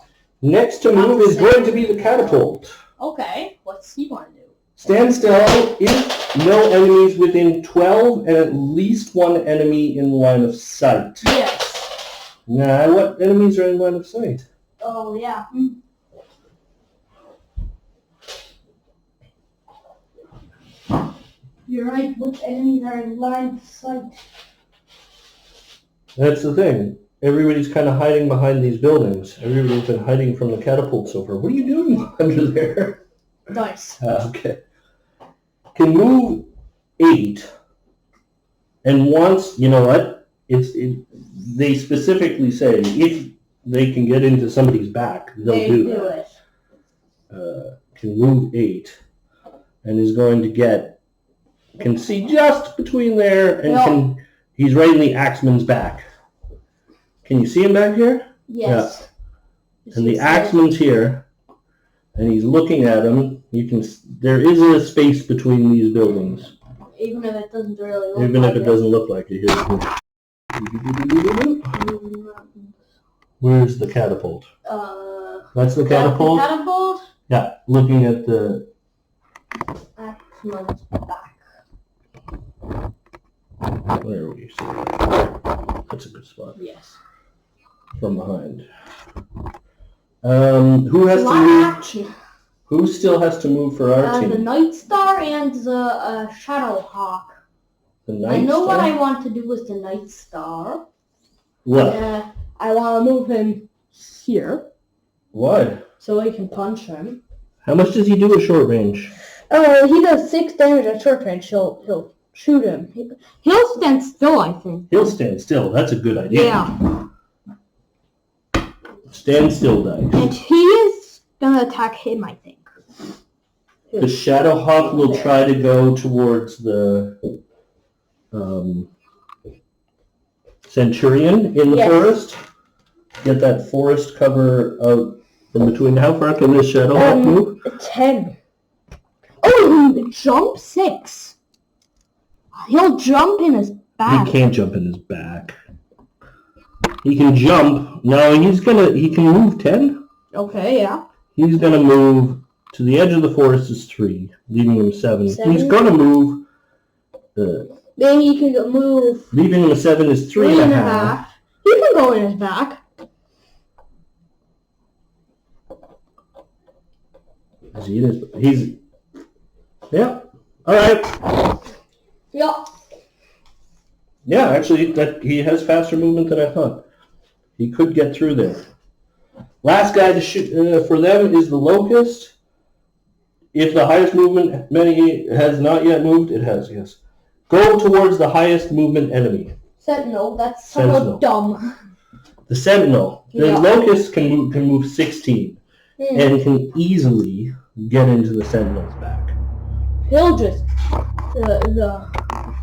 Speaker 1: Next to move is going to be the catapult.
Speaker 2: Okay, what's he want to do?
Speaker 1: Stand still if no enemies within 12 and at least one enemy in line of sight.
Speaker 2: Yes.
Speaker 1: Nah, what enemies are in line of sight?
Speaker 2: Oh, yeah. You're right, which enemies are in line of sight?
Speaker 1: That's the thing. Everybody's kind of hiding behind these buildings. Everybody's been hiding from the catapult so far. What are you doing under there?
Speaker 2: Nice.
Speaker 1: Okay. Can move 8. And once, you know what? They specifically say if they can get into somebody's back, they'll do that. Can move 8. And is going to can see just between there and he's right in the Axeman's back. Can you see him back here?
Speaker 2: Yes.
Speaker 1: Yeah. And the Axeman's here, and he's looking at him. There is a space between these buildings.
Speaker 2: Even if it doesn't really look
Speaker 1: Even
Speaker 2: like
Speaker 1: if it doesn't look like it. Where's the catapult? That's the catapult?
Speaker 2: The catapult?
Speaker 1: Yeah, looking at the
Speaker 2: Axeman's back.
Speaker 1: Where are we? That's a good spot.
Speaker 2: Yes.
Speaker 1: From behind. Who has to move?
Speaker 2: Action.
Speaker 1: Who still has to move for our team?
Speaker 2: The Night Star and the Shadowhawk.
Speaker 1: The Night
Speaker 2: I know
Speaker 1: Star?
Speaker 2: what I want to do with the Night Star.
Speaker 1: What?
Speaker 2: I want to move him here.
Speaker 1: Why?
Speaker 2: So I can punch him.
Speaker 1: How much does he do at short range?
Speaker 2: Oh, he does 6 damage at short range. He'll shoot him. He'll stand still, I think.
Speaker 1: He'll stand still. That's a good idea.
Speaker 2: Yeah.
Speaker 1: Stand still, dice.
Speaker 2: And he is gonna attack him, I think.
Speaker 1: The Shadowhawk will try to go towards the Centurion in the forest. Get that forest cover from between. How far can this Shadowhawk move?
Speaker 2: 10. Oh, jump 6. He'll jump in his back.
Speaker 1: He can't jump in his back. He can jump. No, he can move 10.
Speaker 2: Okay, yeah.
Speaker 1: He's gonna move to the edge of the forest is 3, leaving him 7. He's gonna move.
Speaker 2: Then he can move.
Speaker 1: Leaving him a 7 is 3.5.
Speaker 2: He can go in his back.
Speaker 1: Is he in his? Yeah. All right.
Speaker 2: Yeah.
Speaker 1: Yeah, actually, that he has faster movement than I thought. He could get through there. Last guy to shoot for them is the Locust. If the highest movement enemy has not yet moved, it has, yes. Go towards the highest movement enemy.
Speaker 2: Sentinel, that's somewhat dumb.
Speaker 1: The Sentinel. The Locust can move 16 and can easily get into the Sentinel's back.
Speaker 2: He'll just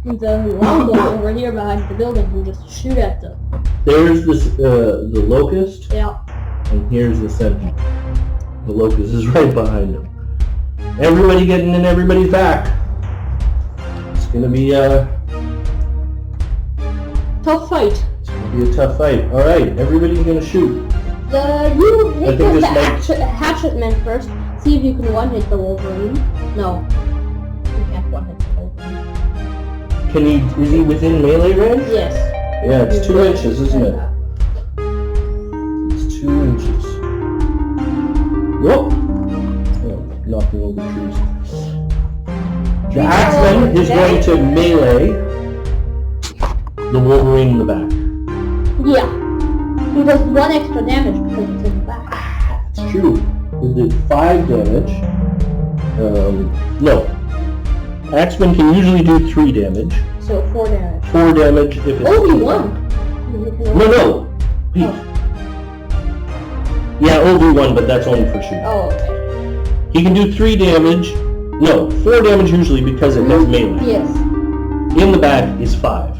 Speaker 2: the longbow over here behind the building will just shoot at them.
Speaker 1: There's the Locust.
Speaker 2: Yeah.
Speaker 1: And here's the Sentinel. The Locust is right behind him. Everybody getting in everybody's back. It's gonna be a
Speaker 2: tough fight.
Speaker 1: It's gonna be a tough fight. All right, everybody's gonna shoot.
Speaker 2: You hit the hatchet man first. See if you can one-hit the Wolverine. No, you can't one-hit the Wolverine.
Speaker 1: Can he? Is he within melee range?
Speaker 2: Yes.
Speaker 1: Yeah, it's 2 inches, isn't it? It's 2 inches. Whoop! Oh, knocking over trees. The Axeman is going to melee the Wolverine in the back.
Speaker 2: Yeah. He does 1 extra damage because it's in the back.
Speaker 1: It's true. It did 5 damage. No. Axeman can usually do 3 damage.
Speaker 2: So 4 damage.
Speaker 1: 4 damage if it's...
Speaker 2: Only 1.
Speaker 1: No. Pete. Oh. Yeah, only 1, but that's only for shooting.
Speaker 2: Oh, okay.
Speaker 1: He can do 3 damage. No, 4 damage usually because it has melee.
Speaker 2: Yes.
Speaker 1: In the back is 5.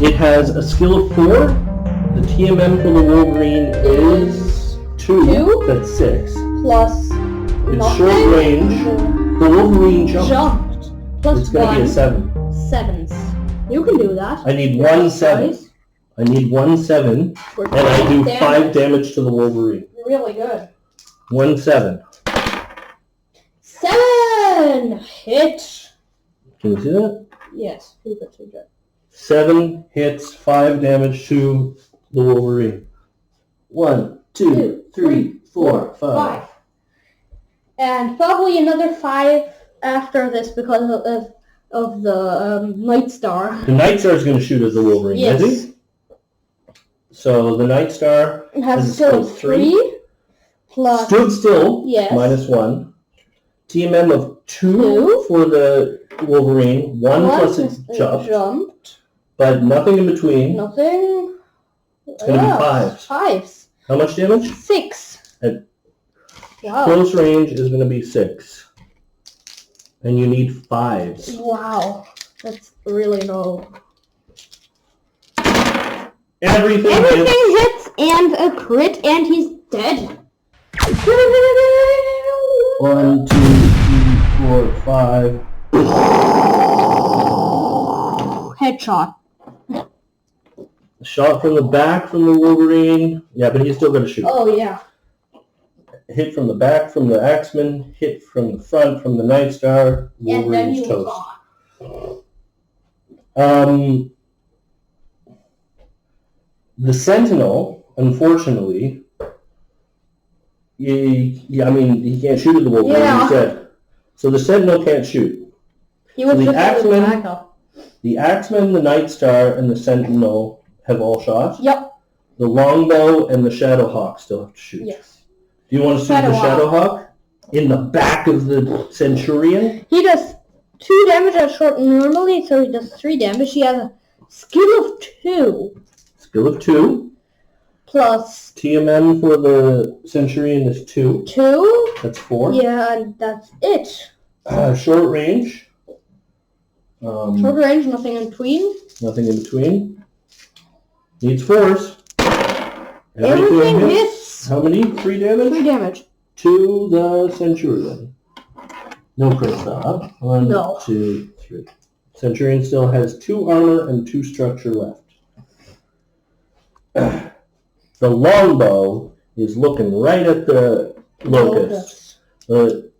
Speaker 1: It has a skill of 4. The TMM for the Wolverine is 2. That's 6.
Speaker 2: Plus
Speaker 1: it's short range. The Wolverine jumped.
Speaker 2: Plus
Speaker 1: it's going to be a 7.
Speaker 2: 7s. You can do that.
Speaker 1: I need 1 7. I need 1 7. And I do 5 damage to the Wolverine.
Speaker 2: Really good.
Speaker 1: 1 7.
Speaker 2: 7 hit.
Speaker 1: Can you see that?
Speaker 2: Yes.
Speaker 1: 7 hits, 5 damage to the Wolverine. 1, 2, 3, 4, 5.
Speaker 2: And probably another 5 after this because of the Night Star.
Speaker 1: The Night Star is going to shoot at the Wolverine,
Speaker 2: yes.
Speaker 1: Is he? So the Night Star
Speaker 2: has a skill of 3 plus...
Speaker 1: Stood still,
Speaker 2: yes.
Speaker 1: minus 1. TMM of 2 for the Wolverine. 1 plus it jumped. But nothing in between.
Speaker 2: Nothing.
Speaker 1: It's going to be 5s.
Speaker 2: 5s.
Speaker 1: How much damage?
Speaker 2: 6.
Speaker 1: At
Speaker 2: wow.
Speaker 1: Close range is going to be 6. And you need 5s.
Speaker 2: Wow. That's really low.
Speaker 1: Everything
Speaker 2: hits and a crit and he's dead.
Speaker 1: 1, 2, 3, 4, 5.
Speaker 2: Headshot.
Speaker 1: Shot from the back from the Wolverine. Yeah, but he's still going to shoot.
Speaker 2: Oh, yeah.
Speaker 1: Hit from the back from the Axeman. Hit from the front from the Night Star. Wolverine's toast. The Sentinel, unfortunately, he can't shoot at the Wolverine.
Speaker 2: Yeah.
Speaker 1: He said. So the Sentinel can't shoot.
Speaker 2: He was
Speaker 1: so
Speaker 2: the
Speaker 1: Axeman, the Night Star, and the Sentinel have all shot.
Speaker 2: Yep.
Speaker 1: The Longbow and the Shadowhawk still have to shoot.
Speaker 2: Yes.
Speaker 1: Do you want to shoot the Shadowhawk in the back of the Centurion?
Speaker 2: He does 2 damage at short normally, so he does 3 damage. He has a skill of 2.
Speaker 1: Skill of 2.
Speaker 2: Plus...
Speaker 1: TMM for the Centurion is 2.
Speaker 2: 2?
Speaker 1: That's 4.
Speaker 2: Yeah, and that's it.
Speaker 1: Short range.
Speaker 2: Short range, nothing in between.
Speaker 1: Nothing in between. Needs 4s.
Speaker 2: Everything hits.
Speaker 1: How many? 3 damage?
Speaker 2: 3 damage.
Speaker 1: To the Centurion. No crit stop. 1,
Speaker 2: no.
Speaker 1: 2, 3. Centurion still has 2 armor and 2 structure left. The Longbow is looking right at the Locust. The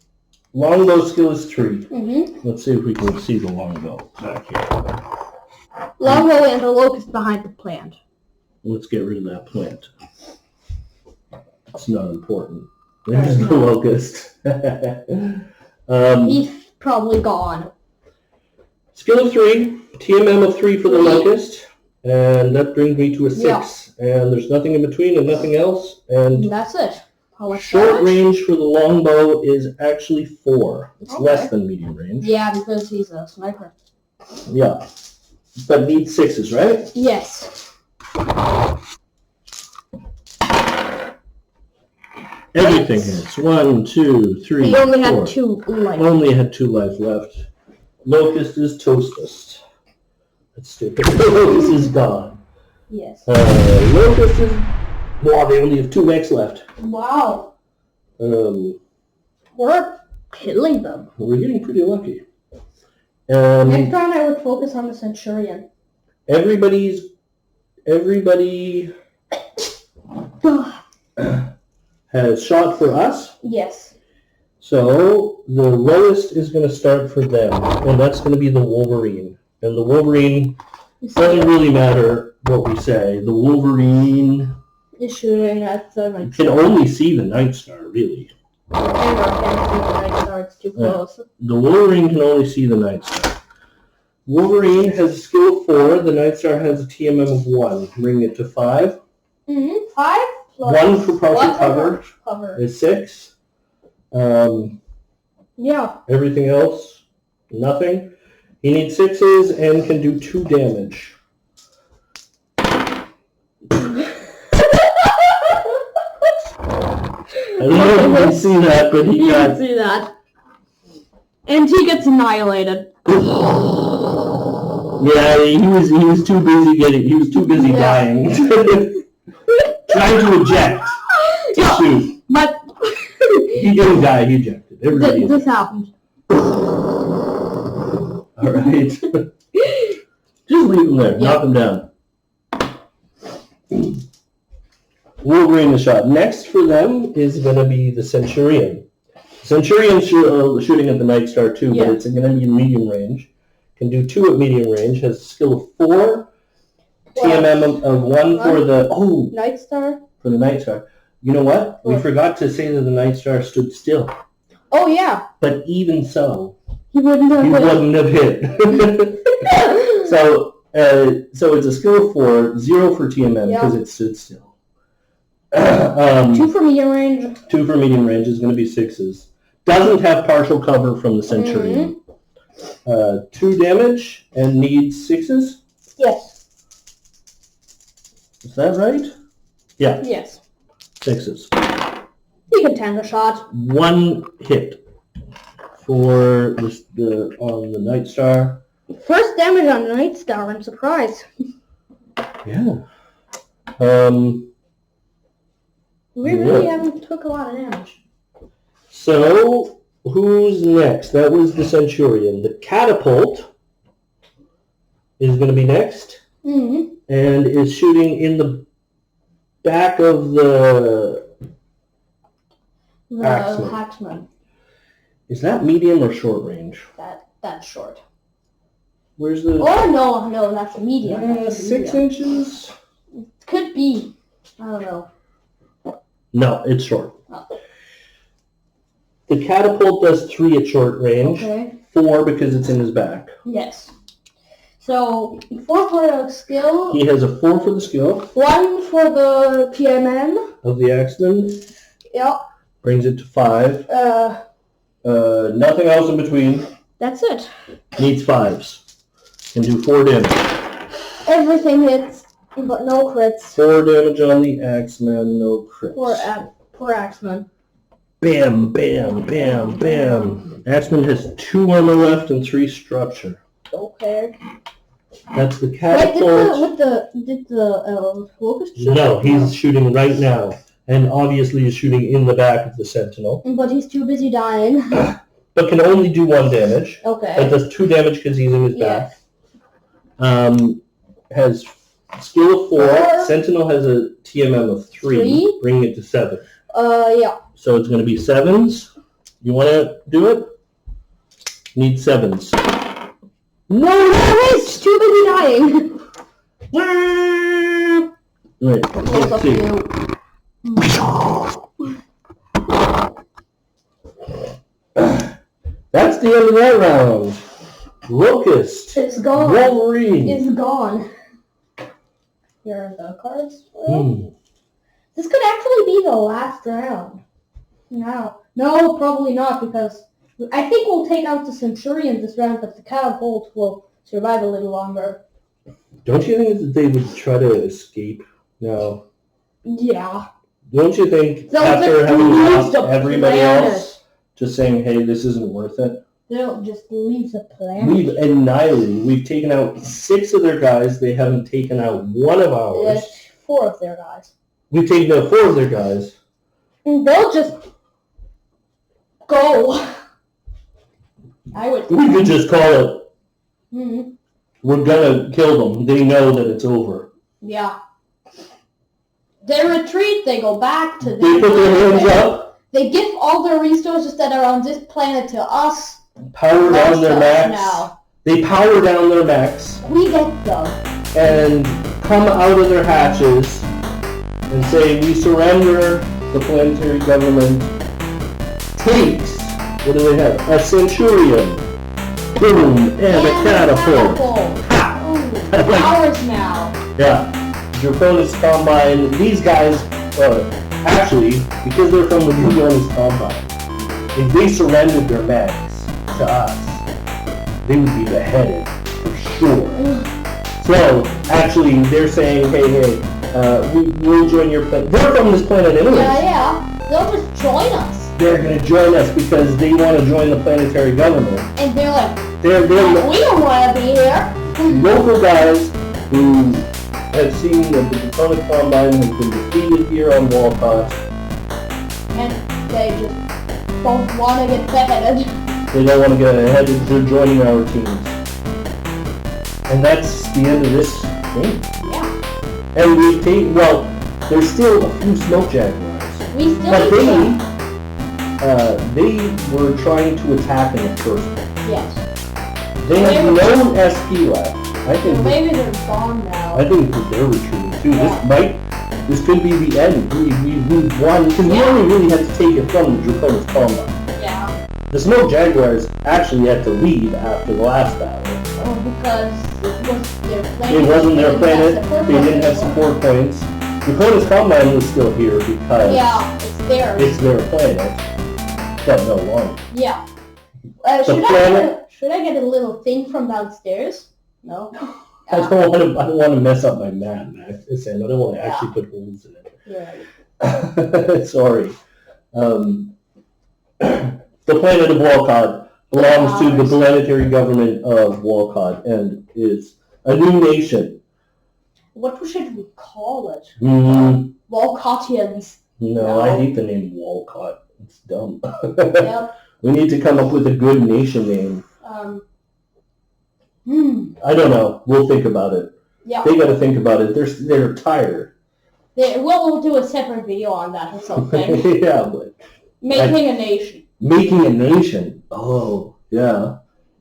Speaker 1: Longbow skill is 3.
Speaker 2: Mm-hmm.
Speaker 1: Let's see if we can see the Longbow back here.
Speaker 2: Longbow and the Locust behind the plant.
Speaker 1: Let's get rid of that plant. It's not important. There's the Locust.
Speaker 2: He's probably gone.
Speaker 1: Skill of 3, TMM of 3 for the Locust, and that brings me to a 6. And there's nothing in between and nothing else. And
Speaker 2: that's it.
Speaker 1: Short range for the longbow is actually 4. It's less than medium range.
Speaker 2: Yeah, because he's a sniper.
Speaker 1: Yeah. But needs 6s, right?
Speaker 2: Yes.
Speaker 1: Everything hits. 1, 2, 3,
Speaker 2: He only
Speaker 1: 4.
Speaker 2: had 2 life.
Speaker 1: Only had 2 life left. Locust is toastless. That's stupid. Locust is gone.
Speaker 2: Yes.
Speaker 1: Locust is... Wow, they only have 2 mechs left.
Speaker 2: Wow.
Speaker 1: We're
Speaker 2: killing them.
Speaker 1: We're getting pretty lucky.
Speaker 2: Next time I would focus on the Centurion.
Speaker 1: Everybody has shot for us.
Speaker 2: Yes.
Speaker 1: So the lowest is going to start for them, and that's going to be the Wolverine. And the Wolverine doesn't really matter what we say. The Wolverine
Speaker 2: is shooting at the Night
Speaker 1: Star. Can only see the Night Star, really.
Speaker 2: Camera can't see the Night Star. It's too close.
Speaker 1: The Wolverine can only see the Night Star. Wolverine has a skill of 4. The Night Star has a TMM of 1, bringing it to 5.
Speaker 2: 5 plus
Speaker 1: 1 for partial cover is 6.
Speaker 2: Yeah.
Speaker 1: Everything else, nothing. He needs 6s and can do 2 damage. I don't know if you can see that, but he got...
Speaker 2: can see that. And he gets annihilated.
Speaker 1: Yeah, he was too busy dying. Trying to eject. To shoot.
Speaker 2: But
Speaker 1: he didn't die, he ejected.
Speaker 2: This happened.
Speaker 1: Alright. Just leave him there. Knock him down. Wolverine the shot. Next for them is going to be the Centurion. Centurion's shooting at the Night Star too, but it's going to be in medium range. Can do 2 at medium range. Has a skill of 4. TMM of 1 for the...
Speaker 2: Night Star?
Speaker 1: For the Night Star. You know what? We forgot to say that the Night Star stood still.
Speaker 2: Oh, yeah.
Speaker 1: But even so,
Speaker 2: he wouldn't have hit.
Speaker 1: So it's a skill of 4, 0 for TMM because it stood still.
Speaker 2: 2 for medium range.
Speaker 1: 2 for medium range is going to be 6s. Doesn't have partial cover from the Centurion. 2 damage and needs 6s?
Speaker 2: Yes.
Speaker 1: Is that right? Yeah.
Speaker 2: Yes.
Speaker 1: 6s.
Speaker 2: He can tank a shot.
Speaker 1: 1 hit for on the Night Star.
Speaker 2: First damage on the Night Star. I'm surprised.
Speaker 1: Yeah.
Speaker 2: We really haven't took a lot of damage.
Speaker 1: So who's next? That was the Centurion. The Catapult is going to be next.
Speaker 2: Mm-hmm.
Speaker 1: And is shooting in the back of the
Speaker 2: Hacksman.
Speaker 1: Is that medium or short range?
Speaker 2: That's short.
Speaker 1: Where's the...
Speaker 2: Oh, no, that's medium.
Speaker 1: 6 inches?
Speaker 2: Could be. I don't know.
Speaker 1: No, it's short.
Speaker 2: Oh.
Speaker 1: The Catapult does 3 at short range.
Speaker 2: Okay.
Speaker 1: 4 because it's in his back.
Speaker 2: Yes. So, 4 for the skill.
Speaker 1: He has a 4 for the skill.
Speaker 2: 1 for the PMN.
Speaker 1: Of the Axeman.
Speaker 2: Yep.
Speaker 1: Brings it to 5. Nothing else in between.
Speaker 2: That's it.
Speaker 1: Needs 5s. Can do 4 damage.
Speaker 2: Everything hits, but no crits.
Speaker 1: 4 damage on the Axeman, no crits.
Speaker 2: Poor Axeman.
Speaker 1: Bam, bam, bam, bam. Axeman has 2 armor left and 3 structure.
Speaker 2: Okay.
Speaker 1: That's the Catapult.
Speaker 2: Did the Locust shoot?
Speaker 1: No, he's shooting right now. And obviously he's shooting in the back of the Sentinel.
Speaker 2: But he's too busy dying.
Speaker 1: But can only do 1 damage.
Speaker 2: Okay.
Speaker 1: That does 2 damage because he's in his back. Has skill of 4. Sentinel has a TMM of 3. Bringing it to 7.
Speaker 2: Yeah.
Speaker 1: So it's going to be 7s. You want to do it? Need 7s.
Speaker 2: No, he's too busy dying.
Speaker 1: Wait, let's see. That's the end of that round. Locust.
Speaker 2: It's gone.
Speaker 1: Wolverine.
Speaker 2: It's gone. Here are the cards.
Speaker 1: Hmm.
Speaker 2: This could actually be the last round. No, probably not, because I think we'll take out the Centurion this round, but the Catapult will survive a little longer.
Speaker 1: Don't you think that they would try to escape now?
Speaker 2: Yeah.
Speaker 1: Don't you think
Speaker 2: They'll
Speaker 1: after
Speaker 2: just
Speaker 1: having
Speaker 2: leave
Speaker 1: lost
Speaker 2: the
Speaker 1: everybody
Speaker 2: planet.
Speaker 1: else, just saying, hey, this isn't worth it?
Speaker 2: They'll just leave the planet.
Speaker 1: We've annihilated. We've taken out 6 of their guys. They haven't taken out 1 of ours.
Speaker 2: There's 4 of their guys.
Speaker 1: We've taken out 4 of their guys.
Speaker 2: And they'll just go. I would.
Speaker 1: We could just call it.
Speaker 2: Mm-hmm.
Speaker 1: We're gonna kill them. They know that it's over.
Speaker 2: Yeah. They retreat. They go back to.
Speaker 1: They put their hands up.
Speaker 2: They give all their resources that are on this planet to us.
Speaker 1: Power down their max.
Speaker 2: Now.
Speaker 1: They power down their max.
Speaker 2: We get them.
Speaker 1: And come out of their hatches and say, we surrender. The planetary government takes, what do they have? A Centurion. Boom, and a catapult. Ha!
Speaker 2: Ours now.
Speaker 1: Yeah. Draconis Combine. These guys, actually, because they're from the Draconis Combine, if they surrendered their max to us, they would be beheaded for sure. So, actually, they're saying, hey, we'll join your planet. They're from this planet anyway.
Speaker 2: Yeah. They'll just join us.
Speaker 1: They're going to join us because they want to join the planetary government.
Speaker 2: And they're like,
Speaker 1: They're
Speaker 2: we don't want to be here.
Speaker 1: local guys who have seen that the Draconis Combine has been defeated here on Wolcott.
Speaker 2: And they just don't want to get beheaded.
Speaker 1: They don't want to get ahead. They're joining our teams. And that's the end of this game.
Speaker 2: Yeah.
Speaker 1: And we take, well, there's still a few Smoke Jaguars.
Speaker 2: We still
Speaker 1: But
Speaker 2: need them.
Speaker 1: they were trying to attack in the first place.
Speaker 2: Yes.
Speaker 1: They have no SP left. I think
Speaker 2: Maybe they're gone now.
Speaker 1: I think that they're retreating too.
Speaker 2: Yeah.
Speaker 1: This could be the end. We've won, because we only really had to take it from the Draconis Combine.
Speaker 2: Yeah.
Speaker 1: The Smoke Jaguars actually had to leave after the last battle.
Speaker 2: Oh, because it was their planet.
Speaker 1: It wasn't their planet. They didn't have support points. Draconis Combine was still here because
Speaker 2: it's theirs.
Speaker 1: it's their planet, but no longer.
Speaker 2: Yeah. Should I get a little thing from downstairs? No.
Speaker 1: I don't want to mess up my map, man. I don't want to actually put holes in it.
Speaker 2: Right.
Speaker 1: Sorry. The planet of Wolcott belongs to the planetary government of Wolcott and is a new nation.
Speaker 2: What should we call it?
Speaker 1: No,
Speaker 2: Wolcottians.
Speaker 1: I hate the name Wolcott. It's dumb.
Speaker 2: Yep.
Speaker 1: We need to come up with a good nation name. I don't know. We'll think about it.
Speaker 2: Yeah.
Speaker 1: They got to think about it. They're tired.
Speaker 2: We'll do a separate video on that or something.
Speaker 1: Yeah, but
Speaker 2: Making a nation.
Speaker 1: Making a nation. Oh, yeah.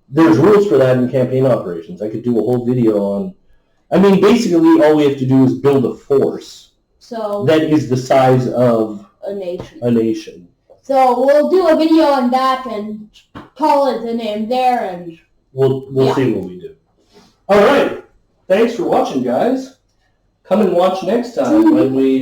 Speaker 1: There's rules for that in campaign operations. I could do a whole video on. I mean, basically, all we have to do is build a force that is the size of
Speaker 2: a nation. So we'll do a video on that and call it the name there, and
Speaker 1: we'll see what we do. All right. Thanks for watching, guys. Come and watch next time when we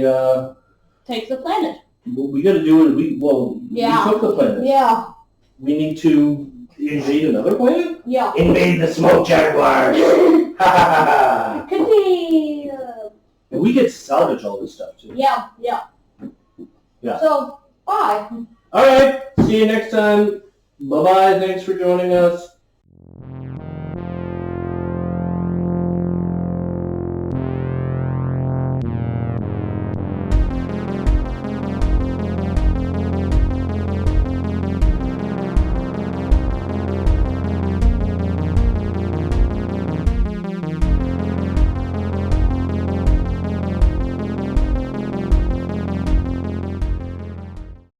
Speaker 2: take the planet.
Speaker 1: We got to do it. We took the planet.
Speaker 2: Yeah.
Speaker 1: We need to invade another planet.
Speaker 2: Yeah.
Speaker 1: Invade the Smoke Jaguars. Ha ha ha.
Speaker 2: Could be.
Speaker 1: And we get to salvage all this stuff too.
Speaker 2: Yeah. So bye.
Speaker 1: All right. See you next time. Bye bye. Thanks for joining us.